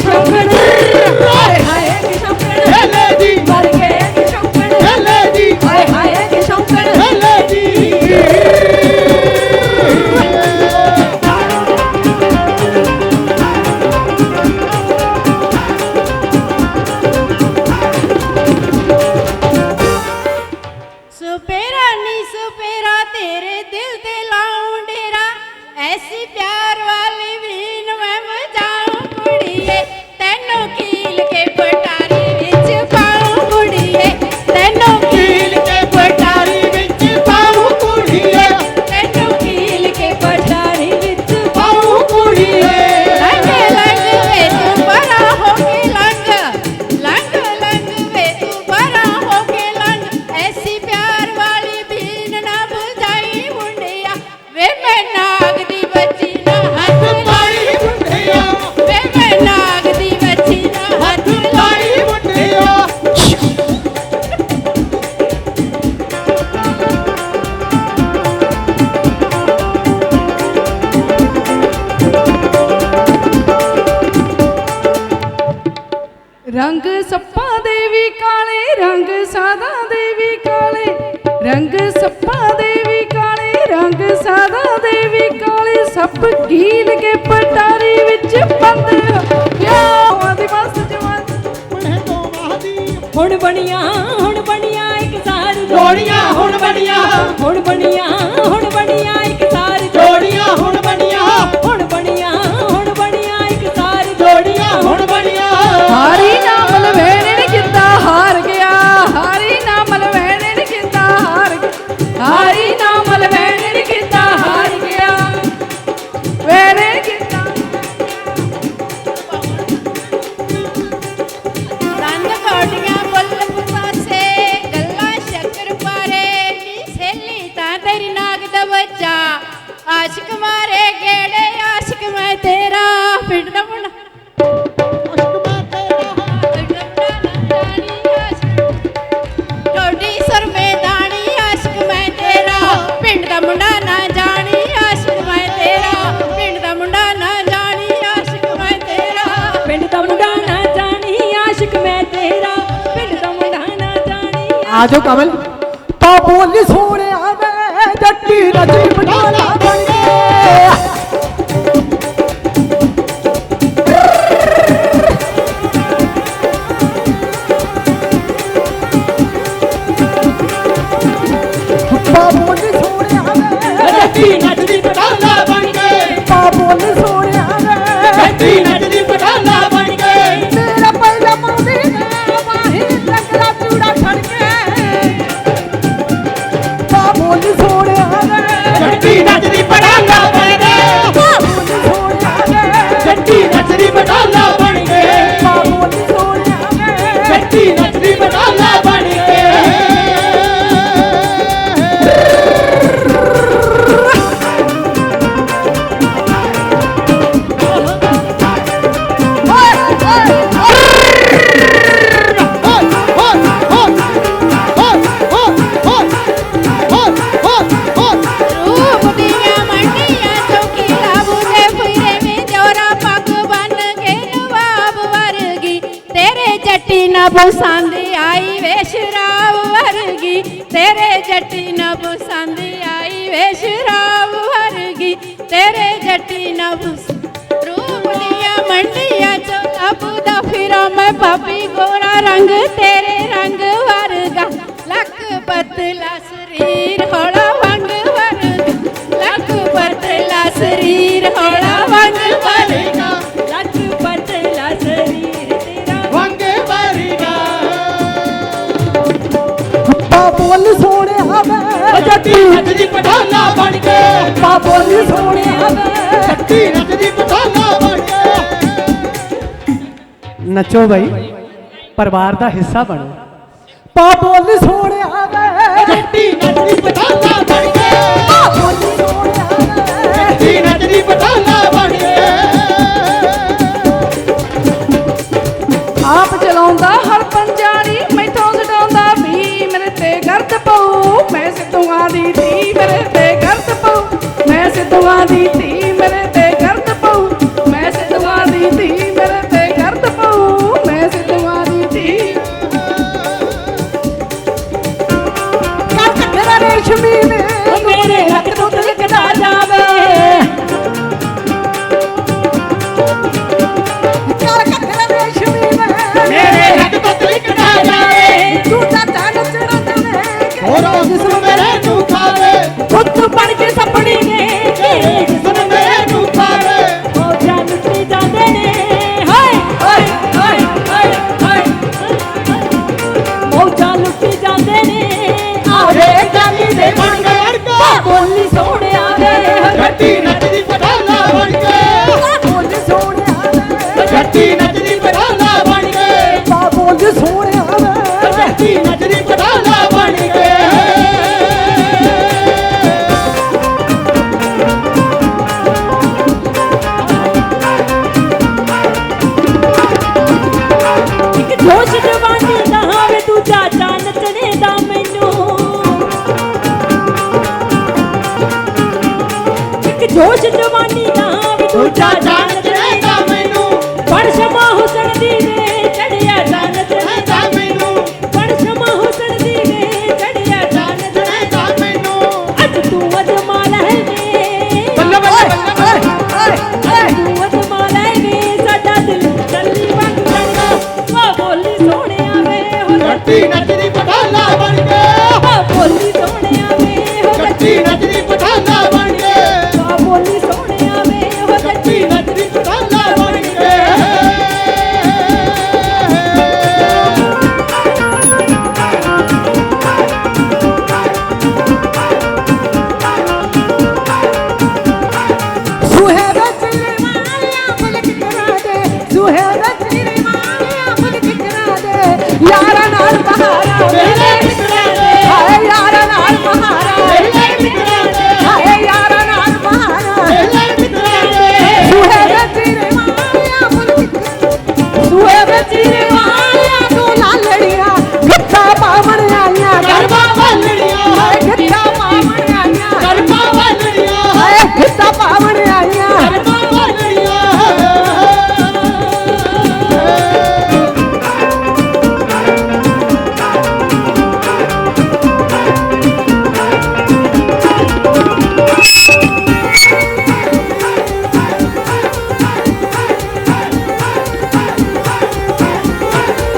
ਸ਼ੌਂਕਣ ਹਾਏ ਹਾਏ ਕੀ ਸ਼ੌਂਕਣ ਹਿੱਲੇ ਜੀ ਮਰ ਗਏ ਕੀ ਸ਼ੌਂਕਣ ਹਿੱਲੇ ਜੀ ਹਾਏ ਹਾਏ ਕੀ ਸ਼ੌਂਕਣ ਹਿੱਲੇ ਜੀ ਸੁਪੇਰਾ ਨੀ ਸੁਪੇਰਾ ਤੇਰੇ ਦਿਲ ਤੇ ਲਾਉਂ ਡੇਰਾ ਐਸੀ ਪਿਆਰ ਵਾਲੀ ਵੀਨ ਮੈਂ ਵਜਾਉਂ ਕੁੜੀਏ ਤੈਨੂੰ ਕੀਲ ਕੇ ਪਟਾਰੀ ਵਿੱਚ ਪਾਉਂ ਕੁੜੀਏ ਤੈਨੂੰ ਕੀਲ ਕੇ ਪਟਾਰੀ ਵਿੱਚ ਪਾਉਂ ਕੁੜੀਏ ਤੈਨੂੰ ਕੀਲ ਕੇ ਪਟਾਰੀ ਵਿੱਚ ਪਾਉਂ ਕੁੜੀਏ ਲੰਘ ਲੰਘ ਵੇ ਤੂੰ ਪਰਾਂ ਹੋ ਕੇ ਲੰਘ ਲੰਘ ਲੰਘ ਵੇ ਤੂੰ ਪਰਾਂ ਹੋ ਕੇ ਲੰਘ ਐਸੀ ਪਿਆਰ ਵਾਲੀ ਬੀਨ ਨਾ ਬੁਝਾਈ ਮੁੰਡਿਆ ਵੇ ਮੈਂ ਨਾਗ ਦੀ ਬੱਚੀ ਨਾ ਹੱਥ ਲਾਈ ਮੁੰਡਿਆ ਵੇ ਮੈਂ ਨਾਗ ਦੀ ਬੱਚੀ ਨਾ ਹੱਥ ਲਾਈ ਲਾਈ ਮੁੰਡਿਆ ਰੰਗ ਸੱਪਾਂ ਦੇ ਵੀ ਕਾਲੇ ਰੰਗ ਸਾਦਾ ਦੇ ਵੀ ਕਾਲੇ ਰੰਗ ਸੱਪਾਂ ਦੇ ਵੀ ਕਾਲੇ ਰੰਗ ਸਾਦਾ ਦੇ ਵੀ ਕਾਲੇ ਸੱਪ ਕੀਲ ਕੇ ਪਟਾਰੀ ਵਿੱਚ ਬੰਦ ਵਿਆਹਾਂ ਦੀ ਮਸਤ ਜਵਾਨ ਬਣੇ ਤੋਂ ਵਾਹਦੀ ਹੁਣ ਬਣੀਆਂ ਇੱਕ ਸਾਰ ਜੋੜੀਆਂ ਹੁਣ ਬਣੀਆਂ ਹੁਣ ਬਣੀਆਂ ਇੱਕ ਸਾਰ ਜੋੜੀਆਂ ਹੁਣ ਬਣੀਆਂ ਹੁਣ ਬਣੀਆਂ ਇੱਕ ਸਾਰ ਜੋੜੀਆਂ ਹੁਣ ਬਣੀਆਂ ਹਾਰੀ ਨਾਮ ਲਵੇਣੇ ਨੇ ਜਿੱਤਾ ਹਾਰ ਗਿਆ ਹਾਰੀ ਨਾਮ ਲਵੇਣੇ ਨੇ ਜਿੱਤਾ ਹਾਰ ਗਿਆ ਹਾਰੀ ਨਾਮ ਲਵੇਣੇ ਨੇ ਜਿੱਤਾ ਹਾਰ ਗਿਆ ਵੇਣੇ ਜਿੱਤਾ ਦੰਦ ਕੋਟੀਆਂ ਬੁੱਲ ਪਾਸੇ ਗੱਲਾਂ ਸ਼ੱਕਰ ਪਾਰੇ ਨੀ ਸੇਲੀ ਤਾਂ ਤੇਰੀ ਨਾਗ ਦਾ ਬੱਚਾ ਆਸ਼ਿਕ ਮਾਰੇ ਗੇੜੇ ਆਸ਼ਿਕ ਮੈਂ ਤੇਰਾ ਪਿੰਡ ਦਾ ਮੁੰਡਾ ਟੋਡੀ ਸਰਮੇਦਾਨੀ ਆਸ਼ਿਕ ਮੈਂ ਤੇਰਾ ਪਿੰਡ ਦਾ ਮੁੰਡਾ ਨਾ ਜਾਣੀ ਆਸ਼ਿਕ ਮੈਂ ਤੇਰਾ ਪਿੰਡ ਦਾ ਮੁੰਡਾ ਨਾ ਜਾਣੀ ਆਸ਼ਿਕ ਮੈਂ ਤੇਰਾ ਪਿੰਡ ਦਾ ਮੁੰਡਾ ਨਾ ਜਾਣੀ ਆਸ਼ਿਕ ਮੈਂ ਤੇਰਾ ਪਿੰਡ ਦਾ ਮੁੰਡਾ ਨਾ ਜਾਣੀ ਆ ਜਾਓ ਕਮਲ ਪਾ ਬੋਲ ਸੋਹਣਿਆ ਵੇ ਜੱਟੀ ਨੱਚੀ ਪਟਾਲਾ ਬਣ ਗਏ ਪਾ ਬੋਲ ਸੋਹਣਿਆ ਵੇ ਜੱਟੀ ਨੱਚਦੀ ਪਟਾਲਾ ਬਣ ਕੇ ਪਾ ਬੋਲ ਸੋਹਣਿਆ ਵੇ ਜੱਟੀ ਨੱਚਦੀ ਪਟਾਲਾ ਬਣ ਕੇ ਮੇਰਾ ਪਹਿਲਾ ਪਾਉਂਦੀ ਨੇ ਵਾਹੀ ਲੱਗਦਾ ਚੂੜਾ ਛੜ ਕੇ ਪਾ ਬੋਲ ਸੋਹਣਿਆ ਵੇ ਜੱਟੀ ਨੱਚਦੀ ਪਟਾਲਾ ਬਣ ਕੇ ਪਾ ਬੋਲ ਸੋਹਣਿਆ ਵੇ ਜੱਟੀ ਨੱਚਦੀ ਪਟਾਲਾ ਬਣ ਕੇ ਪਾ ਬੋਲ ਸੋਹਣਿਆ ਵੇ ਜੱਟੀ ਨੱਚਦੀ ਪਟਾਲਾ ਬਣ ਕੇ ਰੂਪ ਦੀਆਂ ਮੰਡੀਆਂ ਚੌਕੀ ਲਾਬੂਦੇ ਫਿਰੇ ਵੇ ਜੋਰਾ ਪੱਗ ਬੰਨ ਕੇ ਨਵਾਬ ਵਰਗੀ ਤੇਰੇ ਜੱਟੀ ਨਾ ਪਸੰਦ ਆਈ ਵੇ ਸ਼ਰਾਬ ਵਰਗੀ ਤੇਰੇ ਜੱਟੀ ਨਾ ਪਸੰਦ ਆਈ ਵੇ ਸ਼ਰਾਬ ਵਰਗੀ ਤੇਰੇ ਜੱਟੀ ਨਾ ਰੂਪ ਦੀਆਂ ਮੰਡੀਆਂ ਚ ਲੱਭਦਾ ਫਿਰਾਂ ਮੈਂ ਪਾਪੀ ਗੋਰਾ ਰੰਗ ਤੇਰੇ ਰੰਗ ਵਰਗਾ ਲੱਕ ਪਤਲਾ ਸਰੀਰ ਹੌਲਾ ਵੰਗ ਵਰਗਾ ਲੱਕ ਪਤਲਾ ਸਰੀਰ ਹੌਲਾ ਵੰਗ ਵਰਗਾ ਲੱਕ ਪਤਲਾ ਸਰੀਰ ਤੇਰਾ ਵੰਗੇ ਵਰਗਾ ਪਾ ਬੋਲ ਸੋਹਣਿਆ ਵੇ ਜੱਟੀ ਨੱਚਦੀ ਪਟਾਲਾ ਬਣ ਕੇ ਪਾ ਬੋਲ ਸੋਹਣਿਆ ਵੇ ਜੱਟੀ ਨੱਚਦੀ ਪਟਾਲਾ ਬਣ ਕੇ ਨੱਚੋ ਬਈ ਪਰਿਵਾਰ ਦਾ ਹਿੱਸਾ ਬਣੋ ਪਾ ਬੋਲ ਸੋਹਣਿਆ ਵੇ ਜੱਟੀ ਨੱਚਦੀ ਪਟਾਲਾ ਬਣ ਕੇ ਪਾ ਬੋਲ ਸੋਹਣਿਆ ਵੇ ਜੱਟੀ ਨੱਚਦੀ ਪਟਾਲਾ ਬਣ ਕੇ ਆਪ ਚਲਾਉਂਦਾ ਹਰ ਪੰਜਾਰੀ ਮੈਥੋਂ ਛਡਾਉਂਦਾ ਵੀ ਮੇਰੇ ਤੇ ਗਰਦ ਪਊ ਮੈਂ ਸਿੱਧੂਆਂ ਦੀ ਧੀ ਮੇਰੇ ਤੇ ਗਰਦ ਪਊ ਮੈਂ ਸਿੱਧੂਆਂ ਦੀ ਧੀ ਮੇਰੇ ਤੇ ਗਰਦ ਪਊ ਮੈਂ ਸਿੱਧੂਆਂ ਦੀ ਧੀ ਮੇਰੇ ਤੇ ਗਰਦ जोश जवानी दा भी ਦੂਜਾ दूजा ਜਾਣ जान ਚੜੇਗਾ ਮੈਨੂੰ पण क्षमा हुसन दी वे चढ़िया जान ਚੜੇਗਾ ਮੈਨੂੰ पण क्षमा हुसन दी वे चढ़िया जान ਚੜੇਗਾ ਮੈਨੂੰ अज तू अजमाल है वे ਬੱਲੇ ਬੱਲੇ ਬੱਲੇ तू अजमाल है वे साडा दिल चली बन चढ़दा ओ बोली सोहणिया वे हो ਗੱਟੀ ਨੱਚਦੀ ਪਠਾਨਾ ਬਣ ਕੇ ओ बोली सोहणिया वे हो ਗੱਟੀ ਨੱਚਦੀ ਪਠਾਨਾ ਬਣ ਕੇ ओ बोली सोहणिया वे हो ਗੱਟੀ ਨੱਚਦੀ ਪਠਾਨਾ ਬਣ ਕੇ सुहे बचरे मालिया मुल्क करा दे सुहे बचरे मालिया मुल्क करा दे यारा नाल बहारा ਮੇਰੇ ਮਿੱਤਰਾਂ ਦੇ हाय यारा नाल बहारा ਮੇਰੇ ਮਿੱਤਰਾਂ ਦੇ हाय यारा नाल बहारा ਮੇਰੇ ਮਿੱਤਰਾਂ ਦੇ सुहे बचरे मालिया मुल्क सुहे बचरे मालिया तू लालड़िया गिद्धा पावन आइया ਗਰਬਾ ਵਾਲੜੀਆਂ हाय गिद्धा पावन आइया ਗਰਬਾ ਵਾਲੜੀਆਂ हाय गिद्धा पावन आइया ਗਰਬਾ ਵਾਲੜੀਆਂ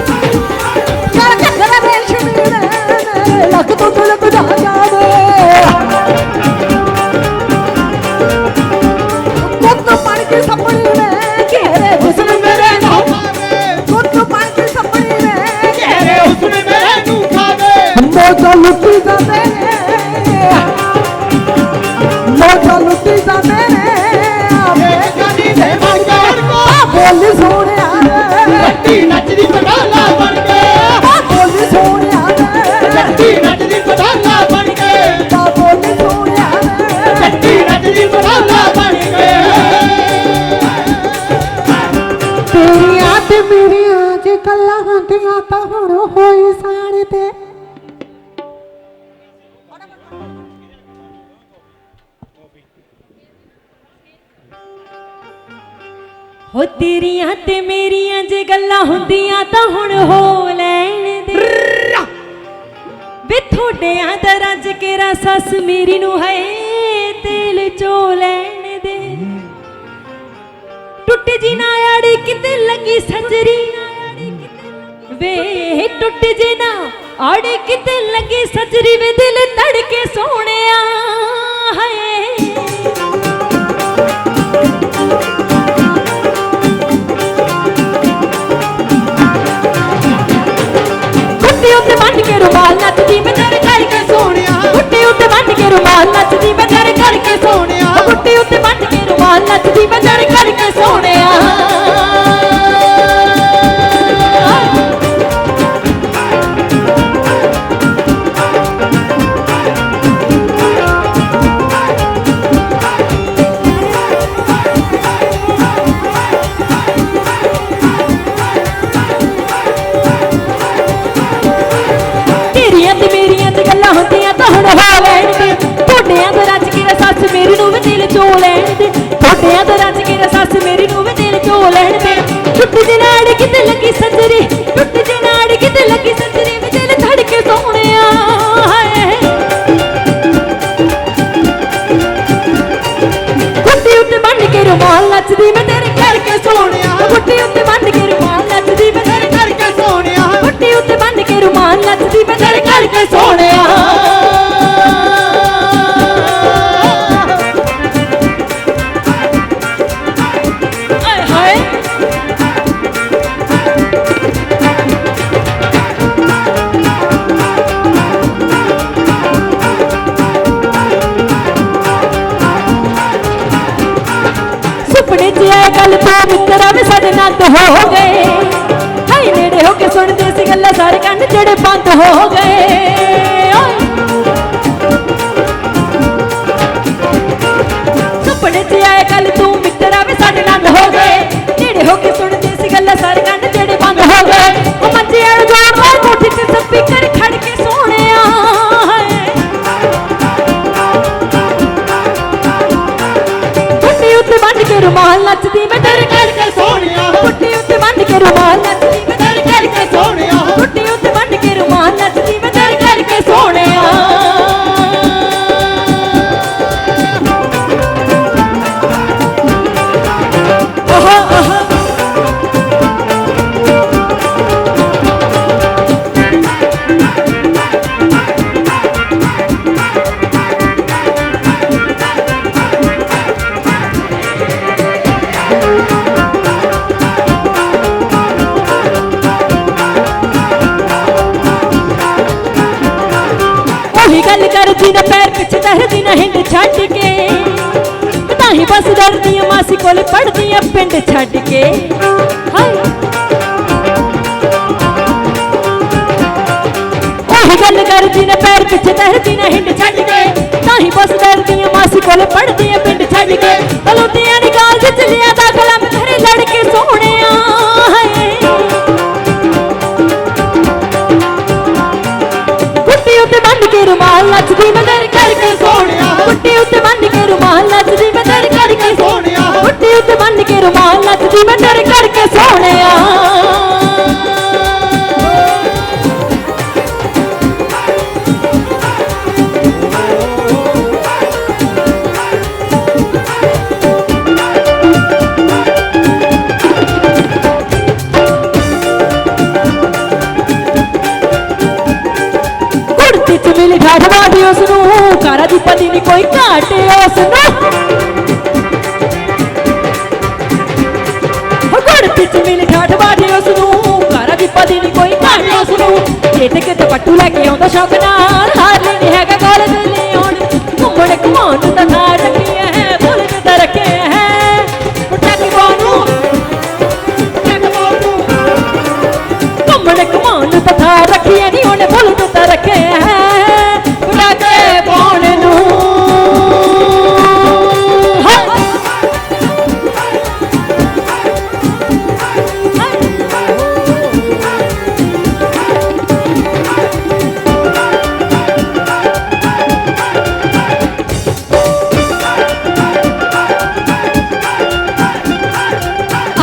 कर कर रेशमी रे लग तो तुलक जा जावे कुत्त पड़ के सपने में घेरे हुस्न मेरे नाम कुत्त पड़ के सपने में ਘੇਰੇ ਉਸਨੇ ਮੇਰੇ ਨੂੰ ਖਾਵੇ मौजा लुटी जाते मौजा लुटी जाते ਇਹ ਗਾਨੀ ਦੇ ਮੰਗਣ ਕੋ बोली सोने ਗੱਟੀ ਨੱਚਦੀ ਪਠਾਨਾ ਬਣ ਕੇ बोली सोने ਗੱਟੀ ਨੱਚਦੀ ਪਠਾਨਾ ਬਣ ਕੇ बोली सोने ਗੱਟੀ ਨੱਚਦੀ ਪਠਾਨਾ ਬਣ ਕੇ तेरिया ते मेरिया जे गल्लां होंदियां तां हुण होई साढ़े ते हो तेरियां ते मेरियां जे गल्लां हुंदियां तां हुण हो लैण दे वे थोड़ियां दा रज के सस मेरी नू है तेल चो लैण दे टुट जी ना आड़ी किते लगी सजरी वे टुट जी ना आड़ी किते लगी सजरी वे दिल तड़के सोहणिया है गुट्टी उत्ते बंद के रुमाल नचदी मैं तेरे करके सोहणिया गुट्टी उत्ते बंद के रुमाल नचदी मैं तेरे करके सोहणिया गुट्टी उत्ते बंद के रुमाल नचदी मैं तेरे करके सोहणिया तेरियां ते मेरियां ते गल्लां होंदियां तां हुण हो लैण दे थोड़ियां ते रज के सस मेरी नू वे दिल चो लैण दे थोड़ियां ते रज के सस मेरी नू वे दिल चो लैण दे टुट जे नाड़ किते लगी सजरी टुट जे नाड़ किते लगी सजरी वे दिल धड़के सोहणिया गुट्टी उत्ते बंद के रुमाल नचदी मैं तेरे करके सोहणिया गुट्टी उत्ते बंद के रुमाल नचदी मैं तेरे ਕਰਕੇ ਸੋਹਣਿਆ गुट्टी उत्ते बंद के रुमाल नचदी मैं तेरे करके सोहणिया आय हाय सुपने च आए गल तो मित्रा वे साडे नंद हो गए हाय नेड़े हो के सुनदे सी गल्लां सारे कंन जेड़े बंद हो गए सुपने च आए गल तू मित्रा वे साडे नंद हो गए नेड़े हो के सुनदे सी गल्लां सारे कंन जेड़े बंद हो गए ओ मंजे अड़ जोड़ वा कोठी ते स्पीकर खड़ के सोहणिया रुमाल नचदी मैं तेरे करके सोहणिया गुड्डी उत्ते बन के रुमाल नचदी मैं तेरे करके सोहणिया गल करदी ना पैर पिछ धरदी ना हिंद छड्ड के ताही बस डरदी मासी कोल पढ़दी पिंड छड्ड के हाय ओही गल करदी ना पैर पिछ धरदी ना हिंद छड्ड के ताही बस डरदी मासी कोल पढ़दी पिंड छड्ड के तलोतियां नी काल च लिया दाखला मैं तेरे लड़के सोहणिया गुड्डी उत्ते बन के रुमाल नचदी मैं तेरे करके सोहणिया गुड्डी उत्ते बन के रुमाल नचदी मैं तेरे करके सोहणिया गुड्डी उत्ते बन के रुमाल नचदी मैं तेरे करके सोहणिया मिल ठाठ बाटी उसनू कारा दी पति नी कोई काटे उसनू गुड़ पिच मिल ठाठ बाटी उसनू कारा दी पति नी कोई काटे उसनू किते किते पट्टू लेके आउंदा शौक नाल हार लेनी हैगा कॉलेज ले आउण घुमण घुमाउण दा ना रखे है बुलट दा रखे है टक बानू घुमण घुमाउण दा ना रखे नी ओने बुलट दा रखे है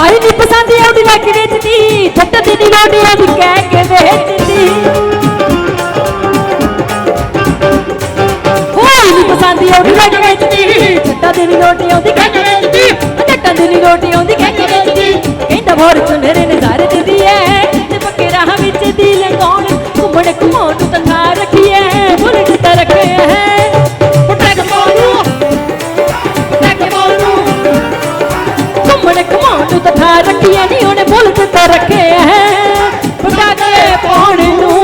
आई नी पसंद औडी लेके बेचदी जट दी नी लोडी औडी कह के बेचदी होई नी पसंद औडी लेके बेचदी जट दी नी लोडी औडी कह के बेचदी जट दी नी लोडी औडी कह के बेचदी कहंदा भोर सुनहरे नज़ारे दी है ते पक्के राह विच दी लंगाउण घुमण घुमाउण ता ना रखी है बुलट ता रखे है टक बानू घुमण घुमाउण ता रखी है नी ओने बुलट ता रखे है पटाके पाउण नू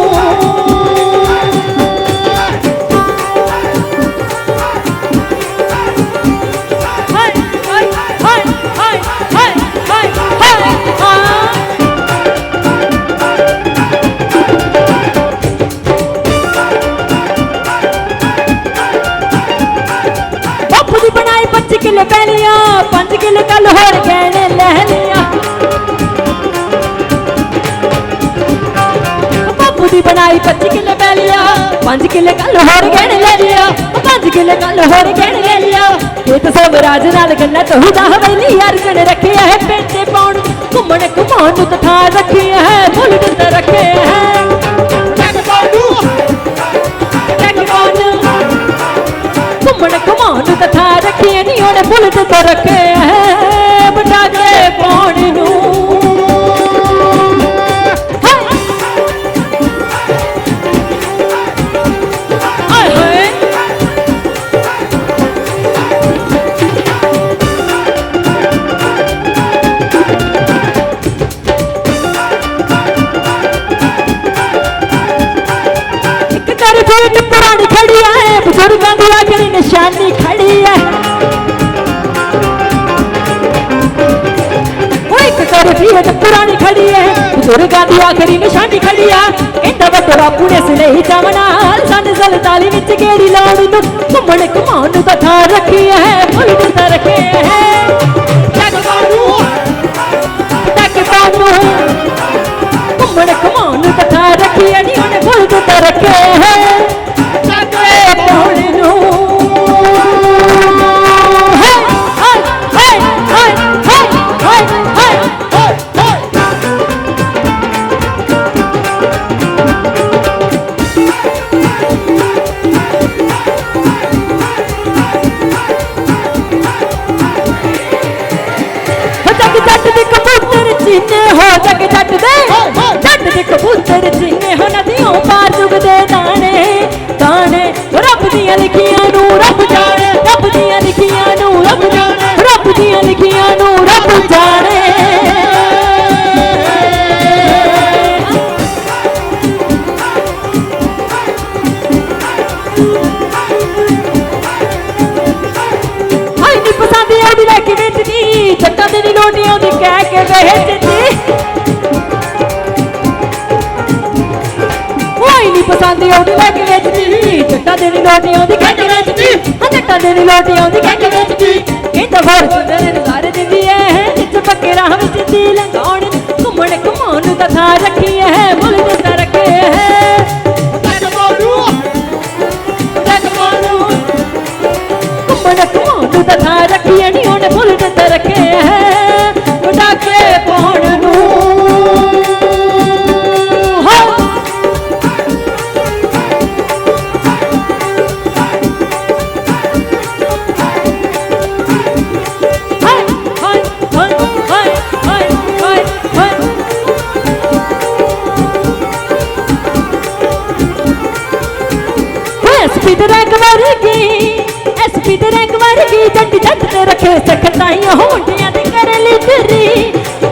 हाय हाय हाय हाय हाय हाय हाय बापू दी बनाई 25 किलो पैलियां 5 किलो कल होर गहने लह लिया बापू दी बनाई 25 किलो पैलियां 5 किलो कल होर गहने ले लिया 5 किलो कल होर गहने ले लिया ये तो सब राज नाल गल्ला तो हुदा हवेली यार कन रखे है पेटे पाउण घुमण घुमाउण तो था रखे है बुलट ते रखे है टक बानू घुमण घुमाउण तो था रखे नी ओने बुलट ते रखे है पटाके पाउण नू हाय हाय एक कर फेट पुरानी खड़ी है बुजुर्गां दी आखरी निशानी खड़ी है फीरत पुरानी खड़ी है बुजुर्गां दी आखरी निशानी खड़ी है कहंदा वड्डा बापू ने सनेही चावना सन 47 विच गेड़ी लाउण नू घुमण घुमाउण दा था रखी है बुलट ता रखे है टक बानू घुमण घुमाउण दा था रखी है नी ओने बुलट ता रखे है टके पाउण नू हाय हाय हाय हाय हाय हाय हो जग जट दे जट दे कबूतर जिन्ने हो नदियों पार चुगदे दाने दाने रब दियां लिखियां नू रब जाने रब दियां लिखियां नू रब जाने रब दियां लिखियां नू रब जाने हाय नी पसंद ओडी लेके बेचदी जट्टां दी रोटियां दी कह के बेचदी हाय नी पसंद ओडी लेके बेचदी जट्टां दी रोटियां दी कह के बेचदी हां जट्टां दी रोटियां दी कह के बेचदी इंदा फॉर्चूनर नज़ारे दिंदी है जिस पक्के राह विच दी लंघाउण घुमण घुमाउण दा थां रखी है मुल दिता रखे है तथा रखिए नी उन्हें फुल दिता रखे है डाके पाउण नू एसपी ते रैंक वर्गी एसपी ते रैंक वर्गी जट जट ते रखे सकताइयां मुंडियां ते करे लीडरी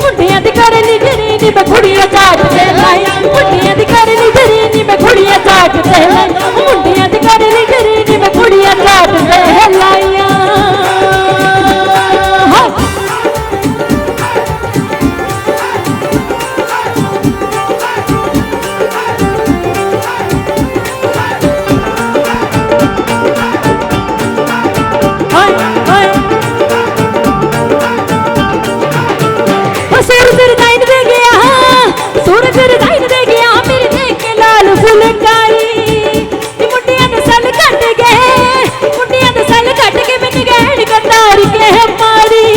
मुंडियां ते करे लीडरी नी मैं कुड़ियां चाट दे लाई मुंडियां ते करे लीडरी नी मैं कुड़ियां चाट दे लाई मुंडियां ते करे लीडरी नी मैं कुड़ियां चाट दे लाइया सूरज रजाइन दे गया मेरे देख के लाल फुलकारी मुंडियां दे सल कट गए मुंडियां दे सल कट के मैंने गैड़ कतार के मारी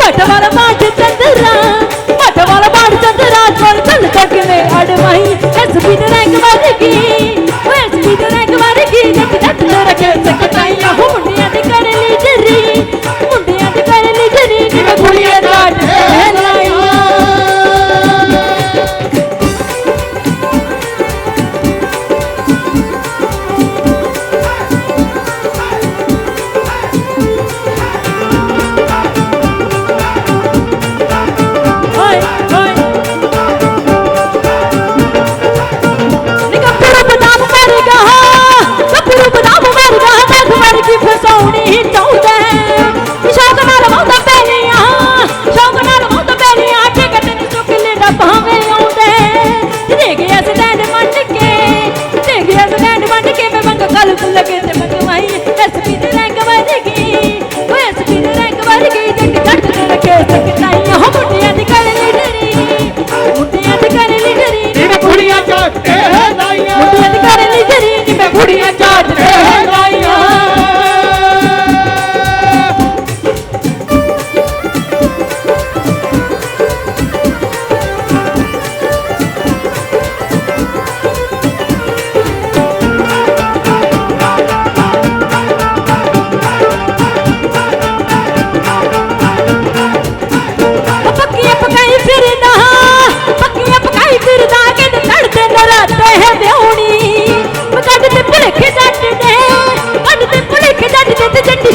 मठ वाला बाट चंद्रा चल चल तक में अड़वाई एसपी दे रैंक वर्गी एसपी दे रैंक वर्गी जट जट ते रखे सकताइयां मुंडियां दे कर लीडरी मुंडियां दे कर लीडरी नी मैं कुड़ियां चाट लाई लगे ते मंगवाई एसपी दे रैंक वर्गी एसपी दे रैंक वर्गी जट जट ते रखे सकताइयां मुंडियां दी कर लीडरी मुंडियां दी कर लीडरी नी मैं कुड़ियां चाट दे लाइया मुंडियां दी कर लीडरी नी मैं कुड़ियां चाट दे लाइया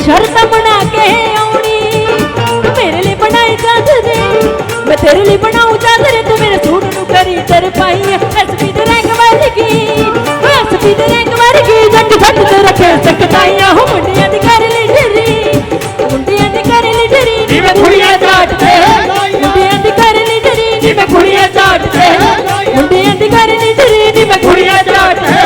शर्त बना के आउनी तू मेरे लिए बनाई चादरे मैं तेरे लिए बनाऊं चादरे तू मेरे सूट नू करी तेरे पाई एसपी दे रैंक वर्गी एसपी दे रैंक वर्गी जट जट ते रखे सकताइयां मुंडियां दी कर लीडरी मुंडियां दी कर लीडरी नी मैं कुड़ियां चाट दे मुंडियां दी कर लीडरी नी मैं कुड़ियां चाट दे मुंडियां दी कर लीडरी नी मैं कुड़ियां चाट दे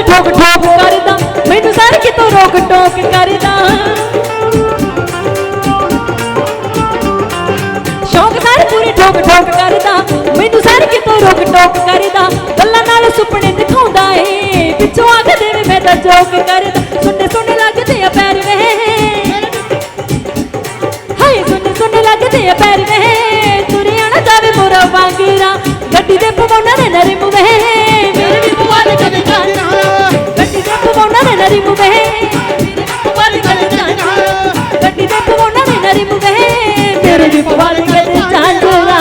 ठोक ठोक करदा मैनू सारे कितों रोक टोक करदा शौक सारे पूरे ठोक ठोक करदा मैनू सारे कितों रोक टोक करदा गल्लां नाल सुपने दिखाउंदा ए पिछों आख देवे मैं तां जोक करदा सुनने सुनने लगदे आ नरी मुवे वाली गल चांदरा गड्डी दे पवाउणा वे नरी मुवे मेरे दी वाली गल चांदरा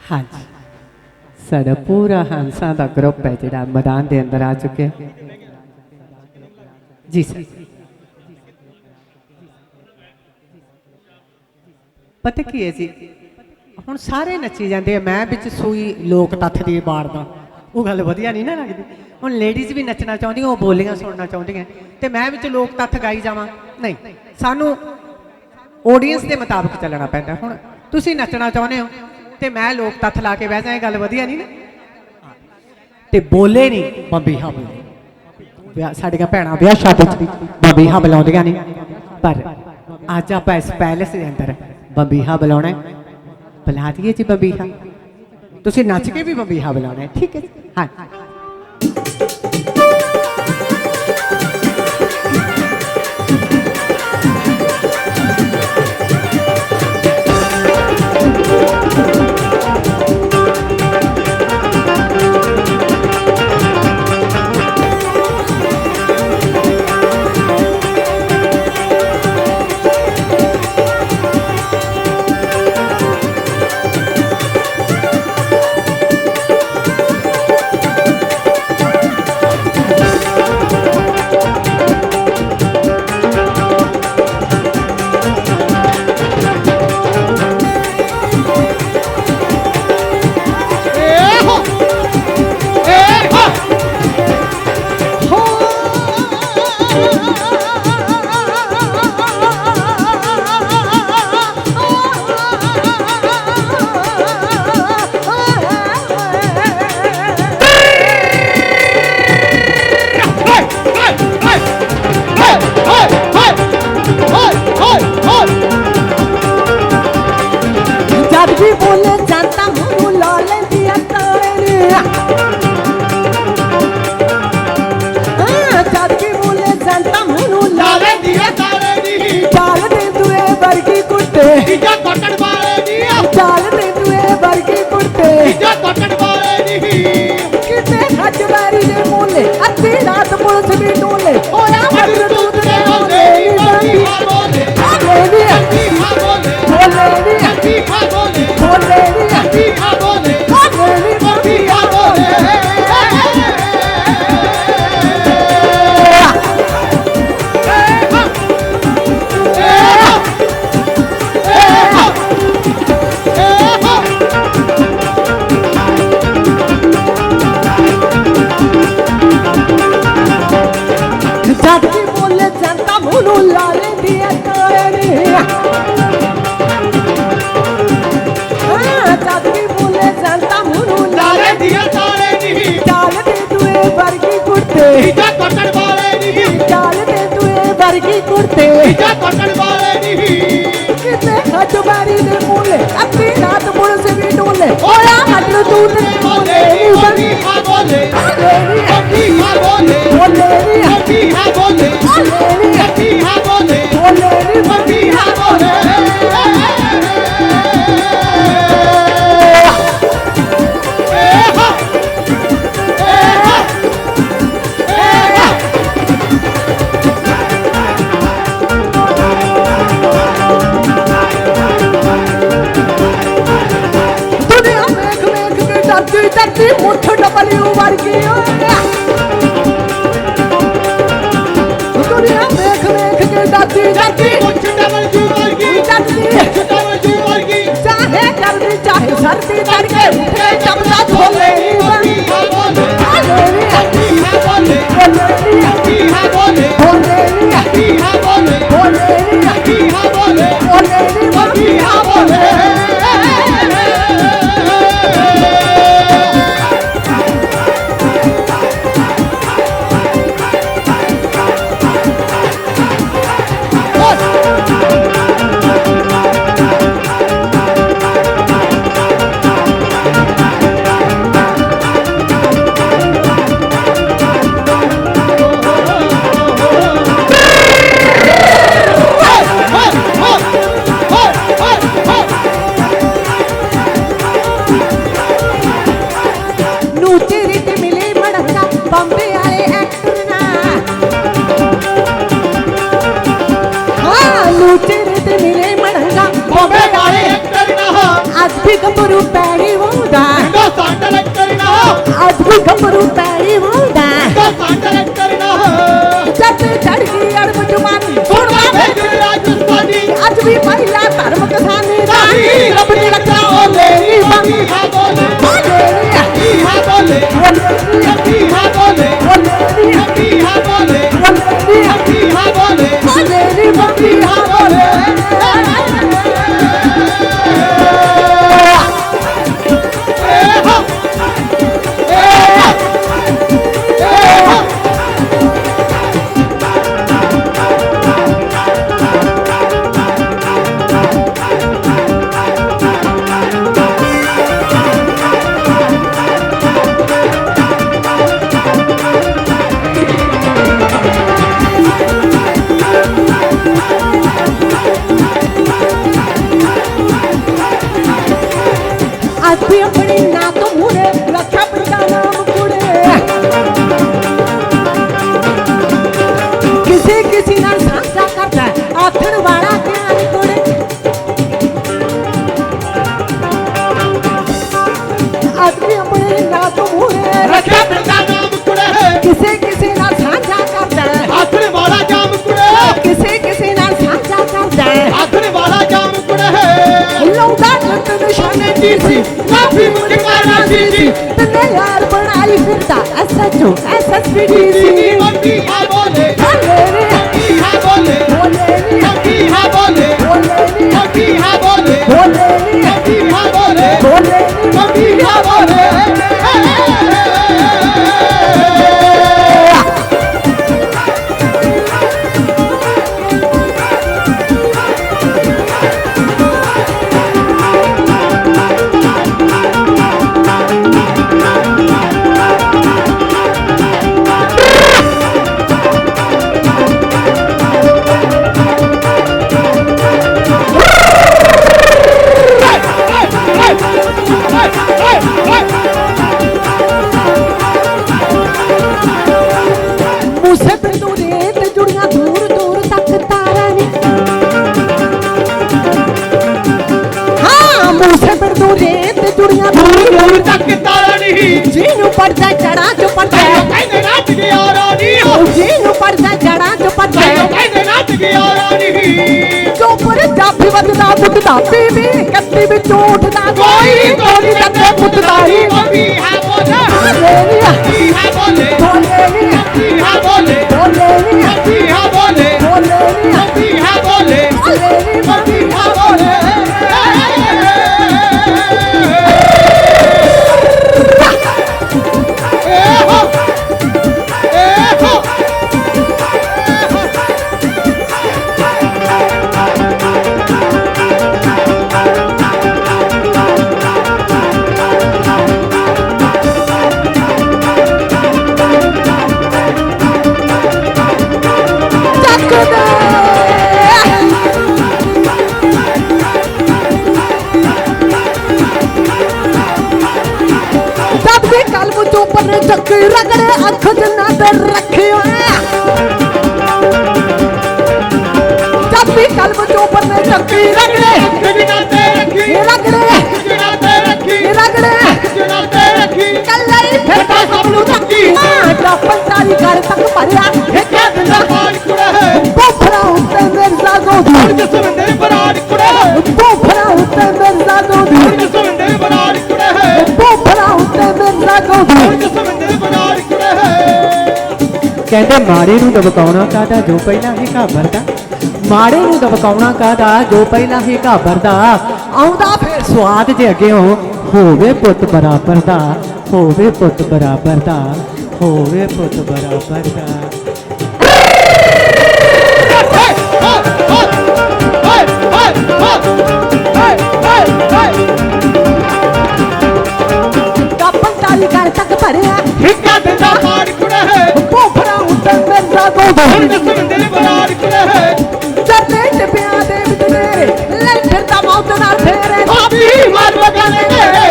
हाँ जी साडा पूरा हंसा का ग्रुप है जिहड़ा मैदान के अंदर आ चुके जी सर पता की है जी हुण सारे नच्ची जाते हैं मैं बिच सूई लोक तत्थ दी बाड़दा वो गल वधिया नहीं ना लगदी हुण लेडीज़ भी नच्चना चाहुंदियां वो बोलियां सुनना चाहुंदियां ते मैं बिच लोक तत्थ गाई जावां नहीं सानू ऑडियंस के मुताबिक चलना पैंदा हुण तुसीं नच्चना चाहुंदे हो ते मैं लोक तत्थ ला के बह जाए गल वधिया नहीं ना ते बोले नहीं बंबीहा बोले साडियां भैणां ब्याह शादी बंबीहा बुलाउंदियां नहीं पर अज आपां इस पैलेस के अंदर बंबीहा बुलाउणा बुला दिए जी बंबीहा तुसीं नच के भी बंबीहा बुलाउणा ठीक है हाँ ਗੱਭਰੂ ਪੈੜੀ ਵਾਉਂਦਾ ਮੁੰਡਾ ਸਾਡਾ ਕਰਨਾ ਅੱਜ ਵੀ ਗੱਭਰੂ ਪੈੜੀ ਵਾਉਂਦਾ ਮੁੰਡਾ ਸਾਡਾ ਕਰਨਾ ਜੱਟ ਚੜ ਗਈ ਅੜਬ ਜਵਾਨੀ ਸੁਣਵਾ ਵੇਖ ਰਾਜਸਥਾਨੀ ਅੱਜ ਵੀ ਮਹਿਲਾ ਧਰਮ ਕਿਸਾਨੀ ਦਾ ਨਹੀਂ ਰੱਬ ਦੀ ਰੱਖਿਆ ਓਲੇ ਨੀ ਮੰਗੀ ਹਾ ਬੋਲੇ ਕੀ ਹਾ ਬੋਲੇ ਕੀ ਹਾ ਬੋਲੇ ਕੀ ਹਾ ਬੋਲੇ ਕੀ ਹਾ ਬੋਲੇ ਕੀ ਹਾ ਬੋਲੇ ਅੱਜ ਵੀ ਆਪਣੀ ਨਾ ਤੋਂ ਮੂਰੇ ਰੱਖਿਆ ਪਿੰਡਾ ਨਾਮ ਕੁੜੇ ਕਿਸੇ ਨਾਲ ਸਾਂਝਾ ਕਰਦਾ ਆਖਣ ਵਾਲਾ ਧਿਆਨ ਕੁੜੇ ਅੱਜ ਵੀ ਆਪਣੀ ਨਾ ਤੋਂ ਮੂਰੇ ਰੱਖਿਆ ਪਿੰਡਾ ਨਾਮ ਕੁੜੇ ਕਿਸੇ ਨਾਲ ਸਾਂਝਾ ਕਰਦਾ ਆਖਣ ਵਾਲਾ ਜਾਮ ਕੁੜੇ ਕਿਸੇ ਨਾਲ ਸਾਂਝਾ ਕਰਦਾ ਆਖਣ ਵਾਲਾ ਜਾਮ ਕੁੜੇ ਲਾਉਂਦਾ ਜੱਟ ਨਿਸ਼ਾਨੇ ਦੀ ਸੀ ਕਾਫੀ ਮੁੰਡੇ ਕਰਨਾ ਸੀ ਤਨੇ ਯਾਰ ਬਣਾਈ ਫਿਰਦਾ ਐਸਐਚਓ ਐਸਐਸਪੀਡੀ ਸੀ ਮੰਗੀ ਹਾ ਬੋਲੇ ਬੋਲੇ ਰੇ ਕੀ ਹਾ ਬੋਲੇ ਬੋਲੇ ਨੀ ਕੀ ਹਾ ਬੋਲੇ ਬੋਲੇ ਨੀ ਕੀ ਹਾ ਬੋਲੇ ਬੋਲੇ ਨੀ ਕੀ ਹਾ ਬੋਲੇ ਬੋਲੇ ਨੀ ਕੀ ਹਾ ਬੋਲੇ ਮੂਸੇ ਬਿੰਦੂ ਰੇ ਤੇ ਜੁੜੀਆਂ ਦੂਰ ਦੂਰ ਤੱਕ ਤਾਰਾਂ ਨੀ ਹਾਂ ਮੂਸੇ ਬਿੰਦੂ ਰੇ ਤੇ ਜੁੜੀਆਂ ਦੂਰ ਦੂਰ ਤੱਕ ਤਾਰਾ ਨਹੀਂ ਜਿਹਨੂੰ ਪੜਦਾ ਜੜਾਂ ਚ ਪੜਦਾ ਕਹਿੰਦੇ ਨੱਚ ਗਿਆ ਰਾਣੀ ਜਿਹਨੂੰ ਪੜਦਾ ਜੜਾਂ ਚ ਪੜਦਾ ਕਹਿੰਦੇ ਨੱਚ ਗਿਆ ਰਾਣੀ ਜੋ ਪਰ ਜਾਫੀ ਵੱਜਦਾ ਬੁੱਟਦਾ ਬੀਬੀ ਕੱਤੀ ਵਿੱਚ ਉੱਠਦਾ ਕੋਈ ਕੋਈ ਤੱਕੇ ਪੁੱਤਦਾ ਹੀ ਮੰਗੀ ਹਾ ਬੋਲੇ ਬੋਲੇ ਨੀ ਕੀ ਹਾ ਬੋਲੇ ਬੋਲੇ ਨੀ ਕੀ ਹਾ ਬੋਲੇ ਬੋਲੇ ਨੀ ਕੀ ਹਾ ਬੋਲੇ ਬੋਲੇ ਨੀ ਕੀ ਹਾ ਬੋਲੇ ਬੋਲੇ ਨੀ ਕੀ ਹਾ ਬੋਲੇ ਜਦ ਵੀ ਕਲਮ ਚੋਂ ਪਰ ਚੱਕੀ ਰਗੜੇ ਅੱਖ ਜਨਾ ਤੇ ਰੱਖਿਓ ਜਦ ਵੀ ਕਲਮ ਚੋਂ ਪਰ ਚੱਕੀ ਰਗੜੇ ਜਗਨਾ ਤੇ ਰੱਖੀ ਰਗੜੇ ਜਗਨਾ ਤੇ ਰੱਖੀ ਰਗੜੇ ਜਗਨਾ ਤੇ ਰੱਖੀ ਕੱਲਾ ਹੀ ਫਿਰਦਾ ਸਭ ਨੂੰ ਧੱਕੀ ਦਾ 45 ਘਰ ਤੱਕ ਭਰਿਆ ਇੱਕੇ ਦਿੰਦਾ ਬਾੜ ਕੁੜੇ ਬੋਫਰਾ ਉੱਤੇ ਮਿਰਜ਼ਾ ਗੋਦੀ ਜਸਵਿੰਦਰ ਬਰਾੜ ਕੁੜੇ ਬੋਫਰਾ ਉੱਤੇ ਮਿਰਜ਼ਾ ਗੋਦੀ ਜਸਵਿੰਦਰ ਬਰਾੜ ਕੁੜੇ ਬੋਫਰਾ ਉੱਤੇ ਮਿਰਜ਼ਾ ਗੋਦੀ ਜਸਵਿੰਦਰ ਬਰਾੜ ਕੁੜੇ ਕਹਿੰਦੇ ਮਾੜੇ ਨੂੰ ਦਬਕਾਉਣਾ ਕਾਹਦਾ ਜੋ ਪਹਿਲਾਂ ਹੀ ਘਾਬਰਦਾ ਮਾੜੇ ਨੂੰ ਦਬਕਾਉਣਾ ਕਾਹਦਾ ਜੋ ਪਹਿਲਾਂ ਹੀ ਘਾਬਰਦਾ ਆਉਂਦਾ ਫਿਰ ਸਵਾਦ ਜੇ ਅੱਗੇ ਹੋਵੇ ਪੁੱਤ ਬਰਾਬਰ ਦਾ ਹੋਵੇ ਪੁੱਤ ਬਰਾਬਰ ਦਾ ਹੋਵੇ ਪੁੱਤ ਬਰਾਬਰ ਦਾ ਦਾ 45 ਘਰ ਤੱਕ ਭਰਿਆ ਇੱਕੇ ਦਿੰਦਾ ਬਾੜ ਕੁੜੇ ਬੋਫਰਾ ਉੱਤੇ ਮਿਰਜ਼ਾ ਗੋਦੀ ਜਸਵਿੰਦਰ ਬਰਾੜ ਕੁੜੇ ਚਰਨੇ ਟਿਪਿਆਂ ਦੇ ਵਿੱਚ ਤੇਰੇ ਲੈ ਫਿਰਦਾ ਮੌਤ ਨਾਲ ਫੇਰੇ ਭਾਬੀ ਮਾਰ ਬਗਾਨੇ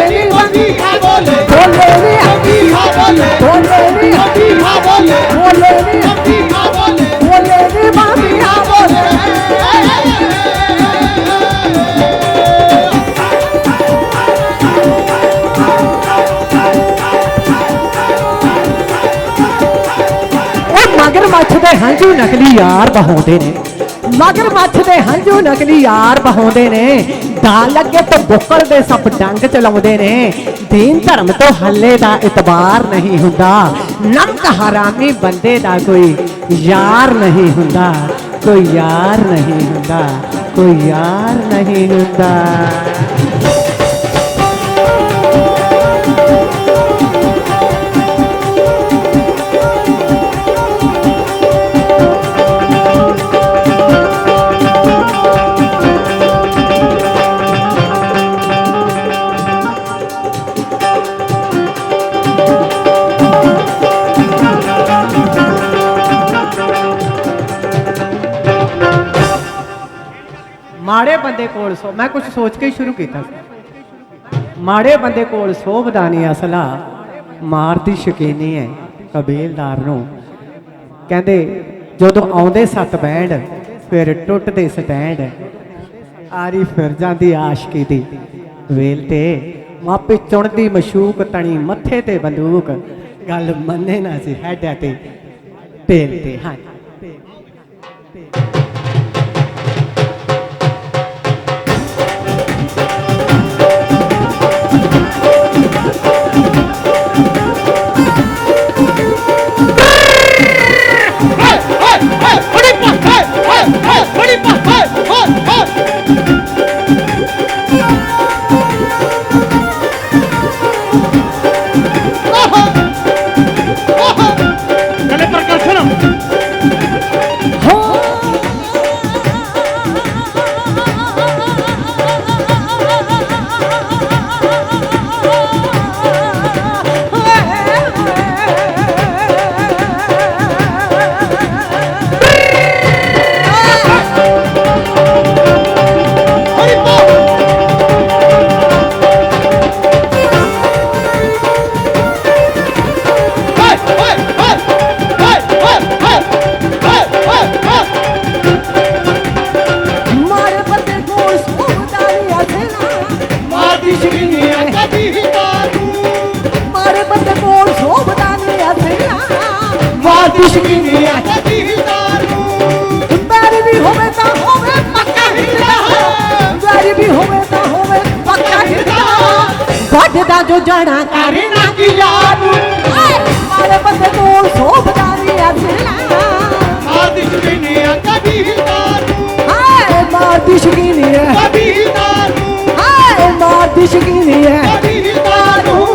ਨੀ ਮੰਗੀ ਹਾ ਬੋਲੇ ਬੋਲੇ ਨੀ ਮੰਗੀ ਹਾ ਬੋਲੇ ਬੋਲੇ ਨੀ ਮੰਗੀ ਹਾ ਬੋਲੇ ਬੋਲੇ ਨੀ ਮੰਗੀ ਹਾ ਬੋਲੇ ਬੋਲੇ ਨੀ ਮਾਮੀ ਆ ਬੋਲੇ ਦੇ ਹੰਝੂ ਨਕਲੀ ਯਾਰ ਬਹਾਉਂਦੇ ਨੇ ਮਗਰਮੱਛ ਦੇ ਹੰਝੂ ਨਕਲੀ ਯਾਰ ਬਹਾਉਂਦੇ ਨੇ ਦਾ ਲੱਗੇ ਤੇ ਬੁੱਕਲ ਦੇ ਸੱਪ ਡੰਗ ਚਲਾਉਂਦੇ ਨੇ ਦੀਨ ਧਰਮ ਤੋਂ ਹੱਲੇ ਦਾ ਇਤਬਾਰ ਨਹੀਂ ਹੁੰਦਾ ਨਮਕ ਹਰਾਮੀ ਬੰਦੇ ਦਾ ਕੋਈ ਯਾਰ ਨਹੀਂ ਹੁੰਦਾ ਕੋਈ ਯਾਰ ਨਹੀਂ ਹੁੰਦਾ ਕੋਈ ਯਾਰ ਨਹੀਂ ਹੁੰਦਾ ਮਾੜੇ ਬੰਦੇ ਕੋਲ ਸੋ ਮੈਂ ਕੁਝ ਸੋਚ ਕੇ ਹੀ ਸ਼ੁਰੂ ਕੀਤਾ ਸੀ ਮਾੜੇ ਬੰਦੇ ਕੋਲ ਸੋਭਦਾ ਨਹੀਂ ਅਸਲਾ ਮਾਰਦੀ ਸ਼ਕੀਨੀ ਹੈ ਕਬੀਲਦਾਰ ਨੂੰ ਕਹਿੰਦੇ ਜਦੋਂ ਆਉਂਦੇ ਸੱਤ ਬੈਂਡ ਫਿਰ ਟੁੱਟਦੇ ਸਟੈਂਡ ਆਰੀ ਫਿਰ ਜਾਂਦੀ ਆਸ਼ਕੀ ਦੀ ਵੇਲ ਤੇ ਮਾਪੇ ਚੁਣਦੀ ਮਸ਼ੂਕ ਤਣੀ ਮੱਥੇ ਤੇ ਬੰਦੂਕ ਗੱਲ ਮੰਨੇ ਨਾ ਸੀ ਹੈਡਾਂ ਤੇ ਢੇਲ ਤੇ ਹਾਂ ਦਾ ਜੋ ਜੜਾ ਕਰੇ ਨਾ ਕੀ ਯਾਦੂ ਮਾਰੇ ਬੰਦੇ ਕੋਲ ਸੋਭਦਾ ਨਹੀਂ ਅਸਲਾ ਮਾਰਦੀ ਸ਼ਕੀਨੀਆਂ ਕਦੀ ਦਾਰੂ ਹਾਏ ਮਾਰਦੀ ਸ਼ਕੀਨੀਆਂ ਕਦੀ ਦਾਰੂ ਹਾਏ ਮਾਰਦੀ ਸ਼ਕੀਨੀਆਂ ਕਦੀ ਦਾਰੂ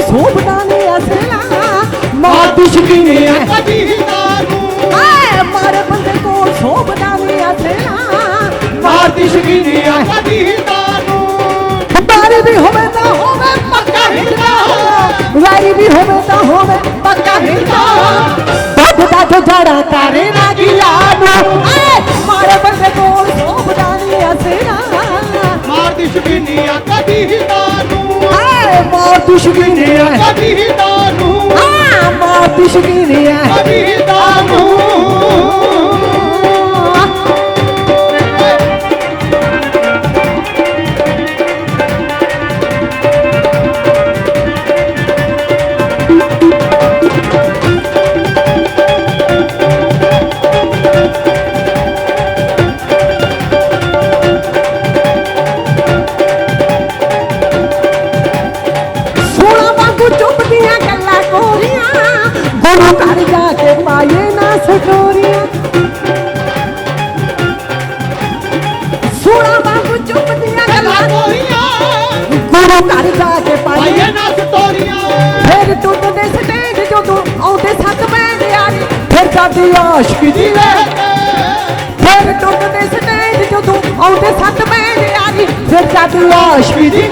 ਸੋਭਦਾ ਨਹੀਂ ਅਸਲਾ ਮਾਰਦੀ ਸ਼ਕੀਨੀਆਂ ਕਦੀ ਦਾਰੂ ਹਾਏ ਮਾਰੇ ਬੰਦੇ ਕੋਲ ਸੋਭਦਾ ਨਹੀਂ ਅਸਲਾ ਮਾਰਦੀ ਸ਼ਕੀਨੀਆਂ ਕਦੀ ਦਾਰੂ ਬਾਰੀ ਵੀ ਹੋਵੇ ਤਾਂ ਹੋਵੇ ਪੱਕਾ ਹਿੱਲਾ ਵਾਰੀ ਵੀ ਹੋਵੇ ਤਾਂ ਹੋਵੇ ਪੱਕਾ ਹਿੱਲਾ ਦੁੱਧ ਦਾ ਜੋ ਜੜਾ ਕਰੇ ਨਾ ਗਿਲਾਨੂੰ ਹਾਏ ਮਾਰੇ ਬੰਦੇ ਕੋਲ ਸੋਭਦਾ ਨਹੀਂ ਅਸਲਾ ਮਾਰਦੀ ਸ਼ਕੀਨੀਆਂ ਕਦੀ ਦਾਰੂ ਮਾਰਦੀ ਸ਼ਕੀਨੀਆਂ ਕਦੀ ਦਾਰੂ ਮਾਰਦੀ ਸ਼ਕੀਨੀਆਂ ਕਦੀ ਦਾਰੂ ਗੁਰੂ ਘਰ ਜਾ ਕੇ ਪਾਏ ਨਾ ਸਟੋਰੀਆਂ ਸੋਹਣਾ ਵਾਂਗੂ ਚੁੱਪਦੀਆਂ ਗੱਲਾਂ ਗੁਰੂ ਘਰ ਜਾ ਕੇ ਪਾਏ ਨਾ ਸਟੋਰੀਆਂ ਫਿਰ ਟੁੱਟਦੇ ਸਟੇਜ ਜਦੋਂ ਆਉਂਦੇ ਸੱਤ ਬੈਂਡ ਯਾਰੀ ਫਿਰ ਜਾਂਦੀ ਆਸ਼ਕੀ ਦੀ ਫਿਰ ਟੁੱਟਦੇ ਸਟੇਜ ਜਦੋਂ ਆਉਂਦੇ ਸੱਤ ਬੈਂਡ ਯਾਰੀ ਫਿਰ ਜਾਂਦੀ ਆਸ਼ਕੀ ਦੀ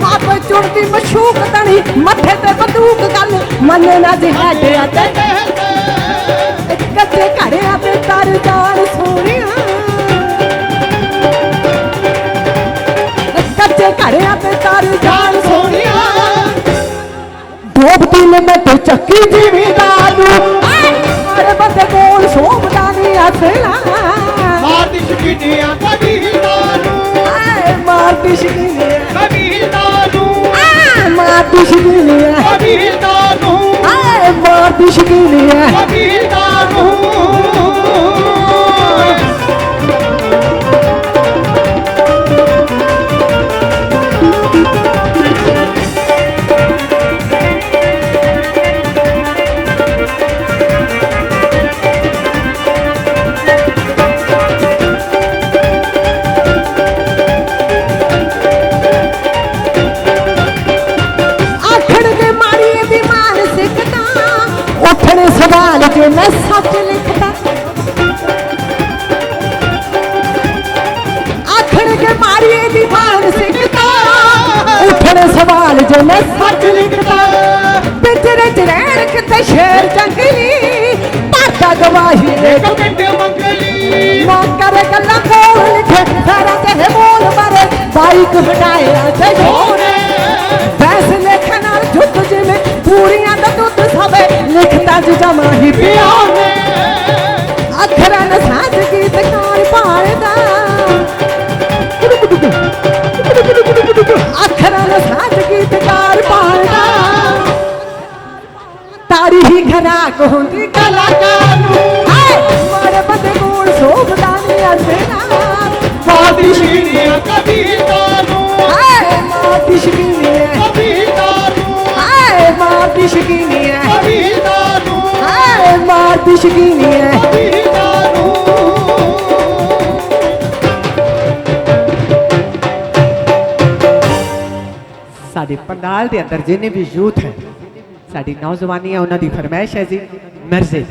ਮਾਪੇ ਚੁਣਦੀ ਮਸ਼ੂਕ ਤਣੀ ਮੱਥੇ ਤੇ ਬੰਦੂਕ ਗੱਲ ਮੰਨੇ ਨਾ ਦਿਹਾੜਿਆਂ ਤੇ ਕੱਚੇ ਘੜਿਆਂ ਤੇ ਤਰਦਾਰ ਸੋਹਣਿਆ शक्की जिमीदार मारे बंदे कोल सोमदा नहीं हसना मारती शकीनियां कबीरदारू मारती शकीनियां कबीरदारू मारती शकीनियां कबीरदारू मारती शकीनियां कबीरदारू सवाल के मैं सच लिखता आखड़ के मारिए दीवान सिखता उठने सवाल जो मैं सच लिखता बिचरे चरैन किते शेर जंगली पाता गवाही दे कपिंडे मंगली मां करे गल्ला बोल लिखे सारा ते बोल मारे बाइक हटाया ते जोरे फैसले लिखना झुक जिਵੇਂ पूरियां दा दुੱਧ सबे लिखता जमा ही पिया अखरा न साज गीतकार पालदा अखरा न साज गीतकार पालदा तारी ही खराक होंदी कलाकार मारे बंदे कोल शोभदा नहीं असना मारती शकीनियां कबीरदारू मारती शकीनियां कबीरदारू मारती शकीनियां कबीरदारू मारती शकीनियां कबीरदारू साडे पंडाल के अंदर जिन्हें भी यूथ है साडी नौजवानी है उन्होंने फरमाइश है जी मिर्जे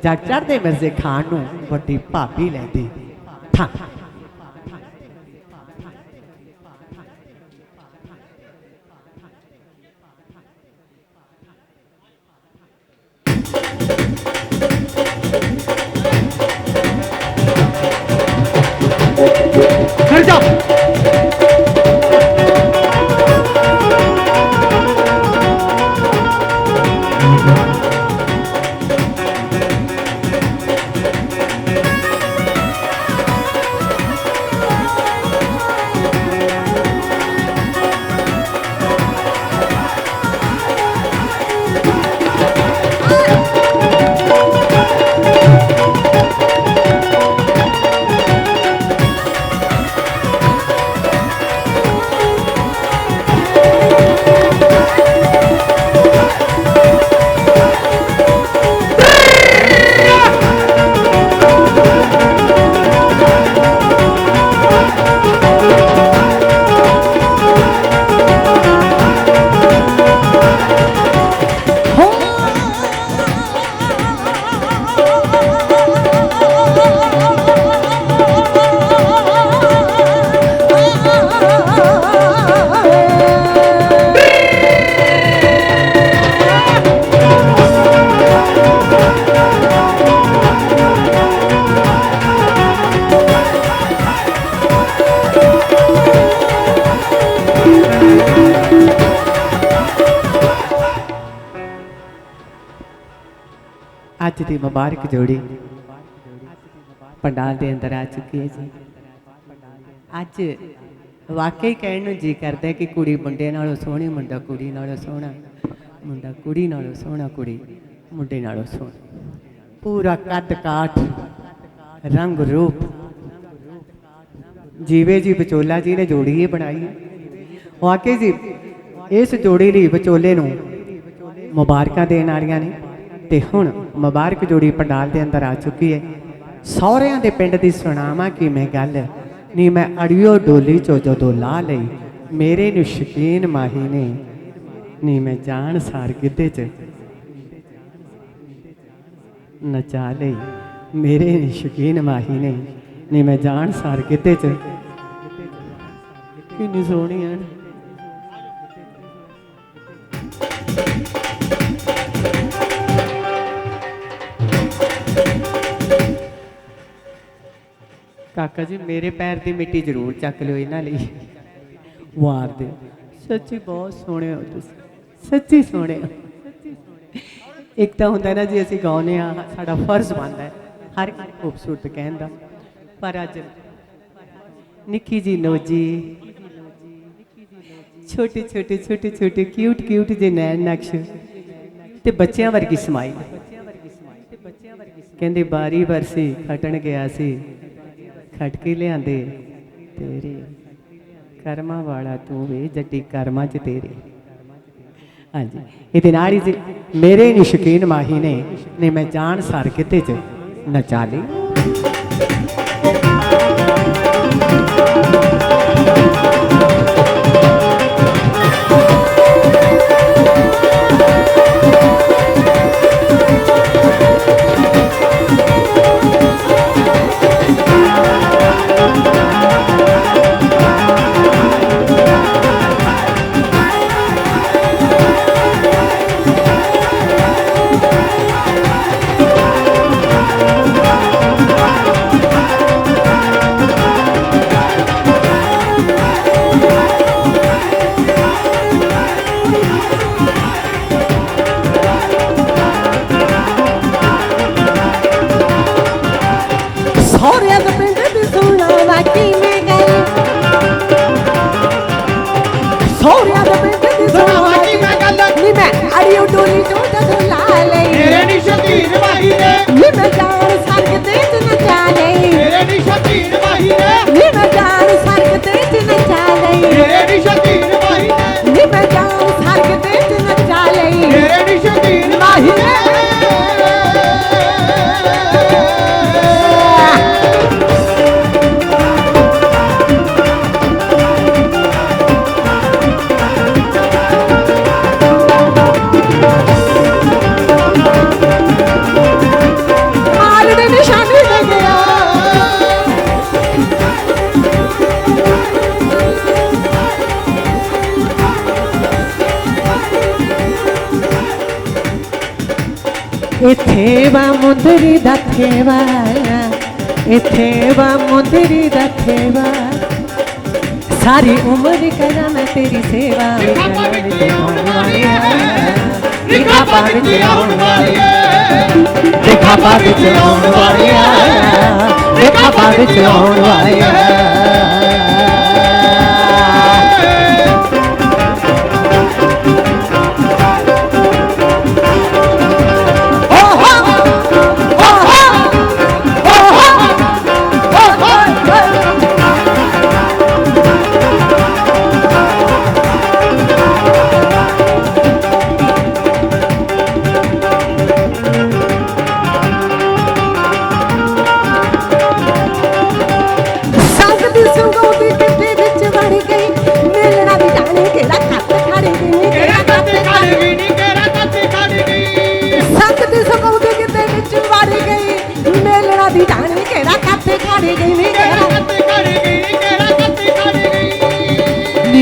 जग चढ़ते मिर्जे खान नूं वड्डी भाभी लैंदी था मिर्जा अज की मुबारक जोड़ी पंडाल के अंदर आ चुकी है जी अज वाकई कहने जी करता है कि कुड़ी मुंडे नालों सोहनी मुंडा कुड़ी नालों सोहना मुंडा कुड़ी नालों सोहना कुड़ी मुंडे नालों सोहना पूरा कद काठ रंग रूप जीवे जी विचोला जी ने जोड़ी ही बनाई है वाकई जी इस जोड़ी ਲਈ ਵਿਚੋਲੇ ਨੂੰ ਮੁਬਾਰਕਾਂ ਦੇਣ ਵਾਲੀਆਂ ਨੇ ਤੇ ਹੁਣ ਮੁਬਾਰਕ ਜੋੜੀ ਪੰਡਾਲ ਦੇ ਅੰਦਰ ਆ ਚੁੱਕੀ ਹੈ ਸਹੁਰਿਆਂ ਦੇ ਪਿੰਡ ਦੀ ਸੁਣਾਵਾਂ ਕਿ ਮੈਂ ਗੱਲ ਨੀ ਮੈਂ ਅੜਿਓ ਡੋਲੀ ਚੋ ਜਦੋਂ ਲਾ ਲਈ ਮੇਰੇ ਨੂੰ ਸ਼ਕੀਨ ਮਾਹੀ ਨੇ ਨੀ ਮੈਂ ਜਾਣ ਸਾਰ ਗਿੱਧੇ 'ਚ ਨਚਾ ਲਈ ਮੇਰੇ ਨੂੰ ਸ਼ਕੀਨ ਮਾਹੀ ਨੇ ਨੀ ਮੈਂ ਜਾਣ ਸਾਰ ਗਿੱਧੇ 'ਚ ਕਿੰਨੀ ਸੋਹਣੀ ਹੈ काका जी मेरे पैर की मिट्टी जरूर चक लो इन्होंने वार दे सच्ची बहुत सोहने हो तुम सच्ची सोहने हो एक तो होंगे ना जी असी गाने साड़ा फर्ज बनता है हर एक खूबसूरत कहन का पर अज निक्की जी नोजी छोटे छोटे छोटे छोटे क्यूट क्यूट जे नैन नक्श ते बच्चों वर्गी समाइल कहते बारी बरसी खटन गया सी खट के लिया तेरे कर्मा वाला तू वे जट्टी कर्मा च तेरे। हाँ जी ये नाल ही मेरे नी शकीन माही ने मैं जान सार किते च नचा ली। इथेवा मुंदरी दथेवा इथेवा मुंदरी दथेवा सारी उम्र करा मैं तेरी सेवा। लिखा पाविच आउण वालिया लिखा पाविच आउण वालिया लिखा पाविच आउण वालिया।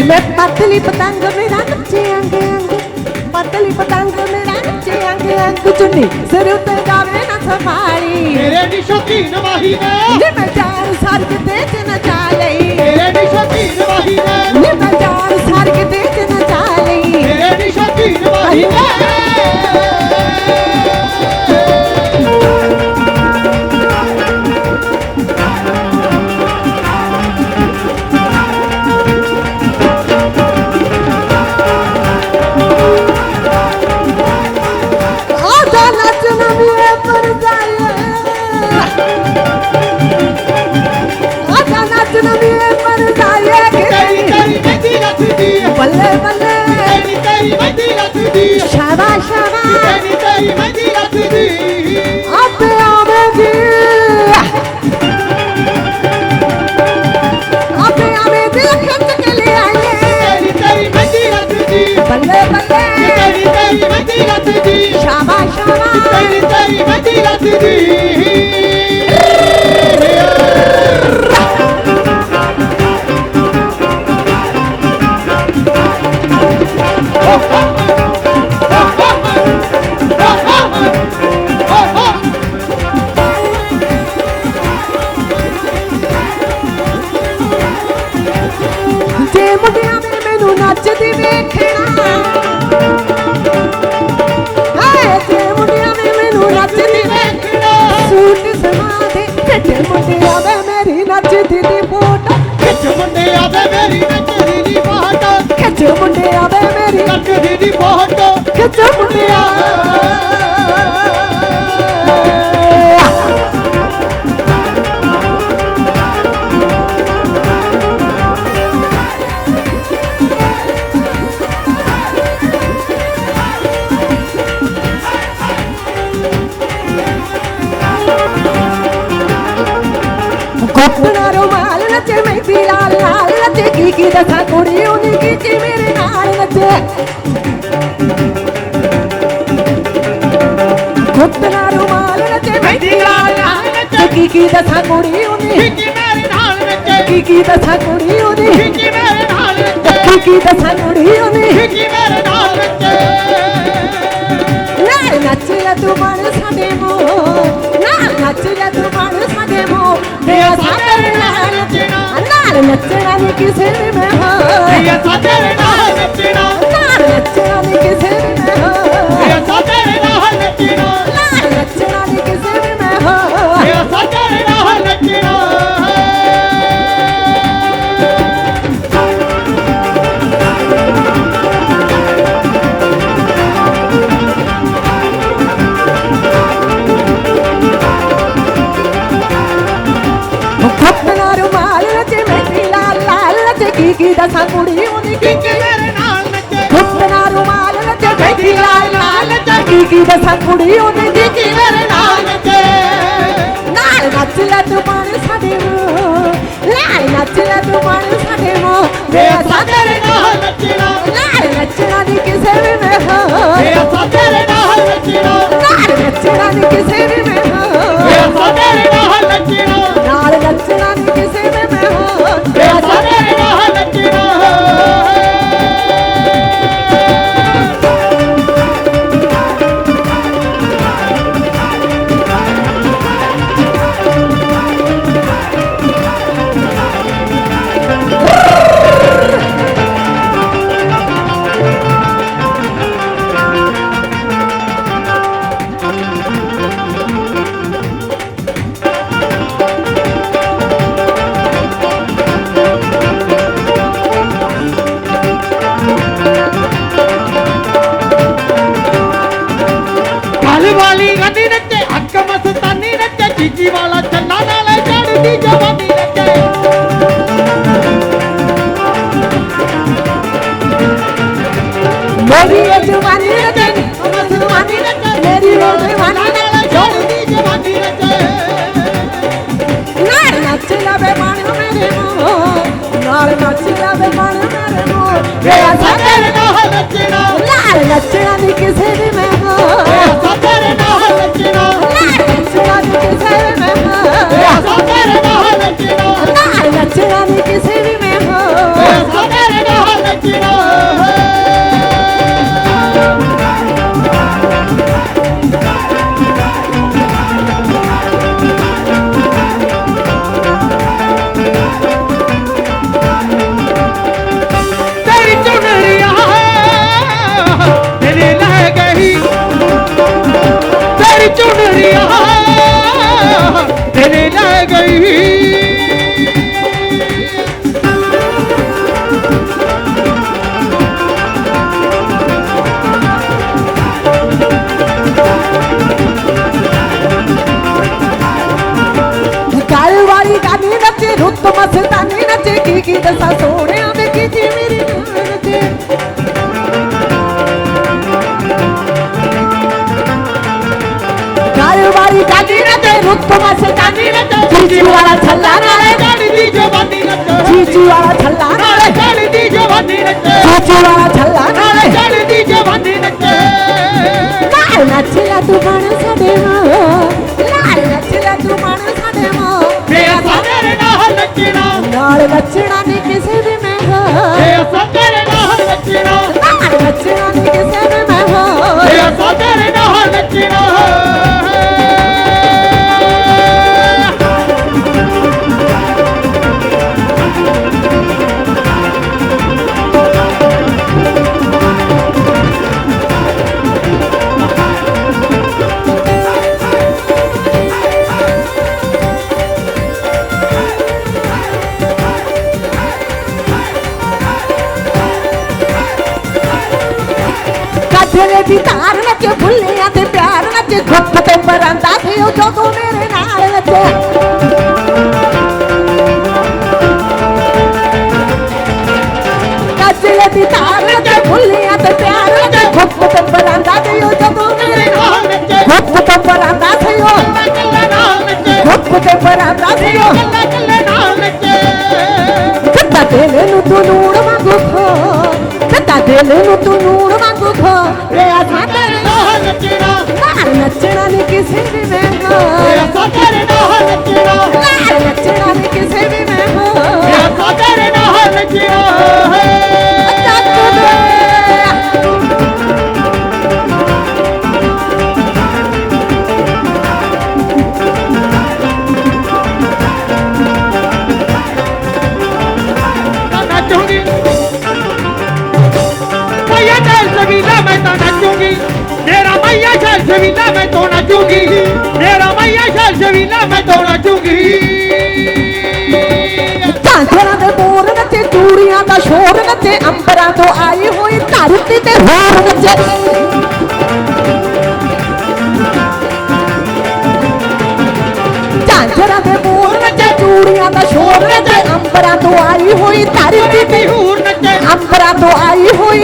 मैं पतली पतंग मेरा नचे अंग अंग पतली पतंग मेरा नचे अंग अंग चुन्नी सिर उते जावे ना संभाली मेरे नी शौकीन माही ने नी मैं जान सार के तेज नचा लई मेरे नी शौकीन माही ने नी मैं जान सार के तेज नचा लई मेरे नी शौकीन माही ने। बल्ले बल्ले तेरी तेरी मदी रखदी शाबाश शाबाश तेरी तेरी मदी रखदी आपे आवेगी आपे आवेगी खिंच के ले आइए तेरी तेरी मदी रखदी बल्ले बल्ले तेरी तेरी मदी रखदी शाबाश शाबाश तेरी तेरी मदी रखदी। नचदी वेखना हाय जे खिच मुंडिया वे मेरी नचदी दी फोटो खिच मुंडिया वे मेरी नचदी दी फोटो खिच मुंडिया वे मेरी नचदी दी फोटो खिच मुंडिया घुटना रुमाल नचे मेहंदी लाल लाल नचे की दसा कुड़ी उन्हीं की मेरे नाल नचे घुटना रुमाल नचे मेहंदी लाल लाल नचे की दसा कुड़ी उन्हीं की मेरे नाल नचे की दसा कुड़ी उन्हीं की मेरे नाल नचे की दसा कुड़ी उन्हीं की मेरे नाल नचे नाल नच ले तू मन साडे मो नाल नच ले तू मन साडे मो दे सागर नाल नचना नी किसे भी मैं हो ये सागर नाल नचना नाल नचना नी किसे भी मैं हो ये सागर नाल नचना नाल नचना नी किसे भी मैं हो ये सागर नाल नचना घुटना रुमाल नचे मेहंदी लाल लाल नचे की दसा कुड़ी उन्हीं की मेरे नाल नचे घुटना रुमाल नचे मेहंदी लाल लाल नचे की दसा कुड़ी उन्हीं की मेरे नाल नचे नाल नच ले तू मन साडे मो नाल नच ले तू मन साडे मो ये सागर नाल नचना नाल नचना नी किसे भी मैं हो ये सागर नाल नचना नाल नचना नी किसे भी मैं हो ये सागर नाल नचना नाल नचना नी किसे भी मैं हो ये सागर नाल नचना वाली गनी नचे हक मस्तानी नचे चीची वाला चन्ना नाले चढ़ती जवानी नचे मेरी ये जवानी नचे मस्तानी नचे मेरी ये जवानी नाले चढ़ती जवानी नचे नाल नच लबे मन मेरे मो नाल नच लबे मन मेरे मो ये सागर नाल नचना नाल नचना नी किसे भी मैं हो ये सागर नाल नचना नाल नचना नी किसे भी मैं हो ये सागर नाल नचना नाल नचना नी किसे भी मैं हो ये सागर नाल नचना तेरी चुनरिया तेरी लह गई तेरी चुनरिया तेरी लह गई काल वाली गानी नचे रुत मस्तानी नचे की दसा सोने आवे की मेरी नचे काल वाली गानी नचे रुत मस्तानी नचे चीची वाला छल्ला नाले चढ़ती जवानी नचे चीची वाला छल्ला नाले चढ़ती जवानी नचे चीची वाला छल्ला नाले चढ़ती जवानी नचे नाल नचला तू मन साडे मो नाल नचला तू मन साडे मो ये सागर नाल नचना नाल नचना नी किसे भी मैं हो ये सागर नाल नचना नाल नचना नी किसे भी मैं हो ये सागर नाल नचना ਗੱਜਲੇ ਦੀ ਧਾਰ ਨੱਚੇ ਫੁੱਲਿਆਂ ਤੇ ਪਿਆਰ ਨੱਚੇ ਗੁੱਟ ਤੇ ਪਰਾਂਦਾ ਸੀ ਉਹ ਜਦੋਂ ਮੇਰੇ ਨਾਲ ਨੱਚੇ ਗੱਜਲੇ ਦੀ ਧਾਰ ਨੱਚੇ ਫੁੱਲਿਆਂ ਤੇ ਪਿਆਰ ਨੱਚੇ ਗੁੱਟ ਤੇ ਪਰਾਂਦਾ ਸੀ ਉਹ ਜਦੋਂ ਮੇਰੇ ਨਾਲ ਨੱਚੇ ਗੁੱਟ ਤੇ ਪਰਾਂਦਾ ਸੀ ਉਹ ਕੱਲੇ ਨਾਲ ਨੱਚੇ ਗੁੱਟ ਤੇ ਪਰਾਂਦਾ ਸੀ ਉਹ ਕੱਲੇ ਨਾਲ ਨੱਚੇ ਕੱਤਾ ਦਿਲ ਨੂੰ ਤੂੰ ਨੂਣ ਵਾਂਗੂ ਖੋ ਕੱਤਾ ਦਿਲ ਨੂੰ ਤੂੰ ਨੂਣ ਵਾਂਗੂ ਖੋ ਵੇ ਆਸਾਂ ਤੇਰੇ ਨਾਲ ਨੱਚਣਾ ਨਾਲ ਨੱਚਣਾ ਨਹੀਂ ਕਿਸੇ ਵੀ ਮੈਂ ਅਸਾਂ ਤੇਰੇ ਨਾਲ ਨੱਚਣਾ ਨਾਲ ਨੱਚਣਾ ਨਹੀਂ ਕਿਸੇ ਵੀ ਮੈਂ ਅਸਾਂ ਤੇਰੇ ਨਾਲ ਨੱਚਣਾ नचूंगी मैया चल सवीला मैं तो नचूंगी मेरा मैया चल सवीला मैं तो नचूंगी मेरा मैया चल सवीला मैं तो नचूंगी ਝਾਂਜਰਾਂ ਦੇ ਮੋਰ ਨੱਚੇ ਚੂੜੀਆਂ ਦਾ ਸ਼ੋਰ ਨੱਚੇ ਅੰਬਰਾਂ ਤੋਂ ਆਈ ਹੋਈ ਧਰਤੀ ਤੇ ਹੋਰ ਨੱਚੇ ਝਾਂਜਰਾਂ ਦੇ ਮੋਰ ਨੱਚੇ ਚੂੜੀਆਂ ਦਾ ਸ਼ੋਰ ਨੱਚੇ ਅੰਬਰਾਂ ਤੋਂ ਆਈ ਹੋਈ ਧਰਤੀ ਤੇ हूर नचे ਅੰਬਰਾਂ ਤੋਂ ਆਈ ਹੋਈ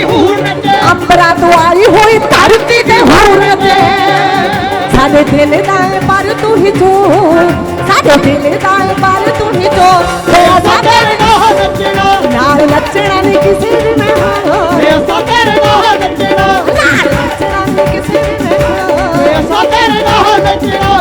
हूर नचे ਅੰਬਰਾਂ ਤੋਂ ਆਈ ਹੋਈ ਧਰਤੀ ਤੇ ਹੋਰ ਨੱਚੇ ਸਾਡੇ ਦਿਲ ਦਾ ਏ ਪਰ ਤੂੰ ਹੀ ਜੋ ਸਾਡੇ ਦਿਲ ਦਾ ਏ ਪਰ ਤੂੰ ਹੀ ਜੋ असां ਸਾਡੇ तेरे नाल नचना ਨਾਲ ਨੱਚਣਾ ਨਹੀਂ ਕਿਸੇ ਵੀ ਮੈਂ असां तेरे नाल नचना ਨਾਲ ਨੱਚਣਾ ਨਹੀਂ ਕਿਸੇ ਵੀ ਮੈਂ असां तेरे नाल नचना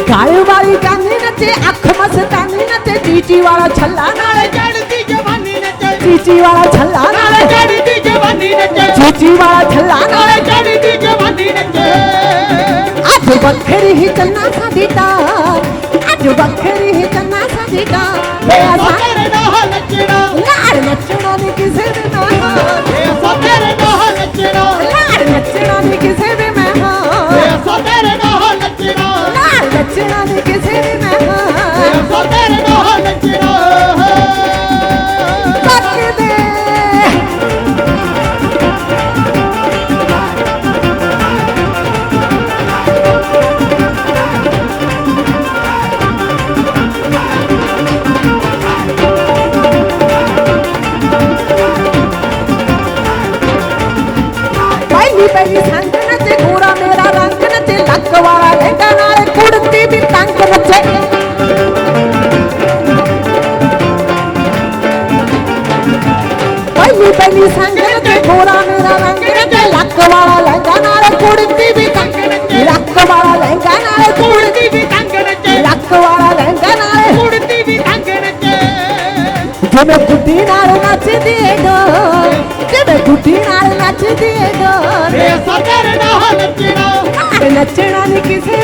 ਗਾਲ ਵਾਲੀ ਗਾਨੀ ਨੱਚੇ ਅੱਖ ਮਸਤਾਨੀ ਨੱਚੇ ਚੀਚੀ ਵਾਲਾ ਛੱਲਾ ਨਾਲੇ चढ़ती जवानी नचे ਚੀਚੀ ਵਾਲਾ ਛੱਲਾ ਨਾਲੇ चढ़ती जवानी नचे ਚੀਚੀ ਵਾਲਾ ਛੱਲਾ ਨਾਲੇ चढ़ती जवानी नचे ਅੱਜ ਵੱਖਰੀ ਹੀ ਚੰਨਾ ਸਾਡੀ ਤਾਰ ਅੱਜ ਵੱਖਰੀ ਹੀ ਚੰਨਾ ਸਾਡੀ ਤਾਰ ਵੇ असां ਅਸਾਂ तेरे नाल नचना ਨਾਲ ਨੱਚਣਾ ਨਹੀਂ ਕਿਸੇ ਦੇ ਨਾਲ असां तेरे नाल नचना ਨਾਲ ਨੱਚਣਾ ਨਹੀਂ ਕਿਸੇ ਦੇ ਮੈਂ असां तेरे नाल नचना ਨਾਲ ਨੱਚਣਾ ਨਹੀਂ ਕਿਸੇ ਦੇ ਮੈਂ असां तेरे नाल नचना ਕੱਟ ਦੇ ਪਹਿਲੀ ਪਹਿਲੀ ਸੰਗ ਨੱਚੇ ਗੋਰਾ ਮੇਰਾ ਰੰਗ ਨੱਚੇ ਲੱਕ ਵਾਲਾ ਲਹਿੰਗਾ ਨਾਲ ਕੁੜਤੀ ਵੀ ਤੰਗ ਨੱਚੇ ਪਹਿਲੀ ਪਹਿਲੀ ਸੰਗ ਨੱਚੇ ਗੋਰਾ ਮੇਰਾ ਰੰਗ ਨੱਚੇ ਲੱਕ ਵਾਲਾ ਲਹਿੰਗਾ ਨਾਲ ਕੁੜਤੀ ਵੀ ਤੰਗ ਨੱਚੇ ਲੱਕ ਵਾਲਾ ਲਹਿੰਗਾ ਨਾਲ ਕੁੜਤੀ ਵੀ ਤੰਗ ਨੱਚੇ ਲੱਕ ਵਾਲਾ ਲਹਿੰਗਾ ਨਾਲ कुड़ती भी तंग नचे ਜਿਵੇਂ ਗੁੱਡੀ ਨਾਲ ਨੱਚਦੀ ਏ ਡੋਰ ਜਿਵੇਂ ਗੁੱਡੀ ਨਾਲ ਨੱਚਦੀ ਏ ਡੋਰ असां तेरे नाल नचना ਨਾਲ ਨੱਚਣਾ ਨਹੀਂ ਕਿਸੇ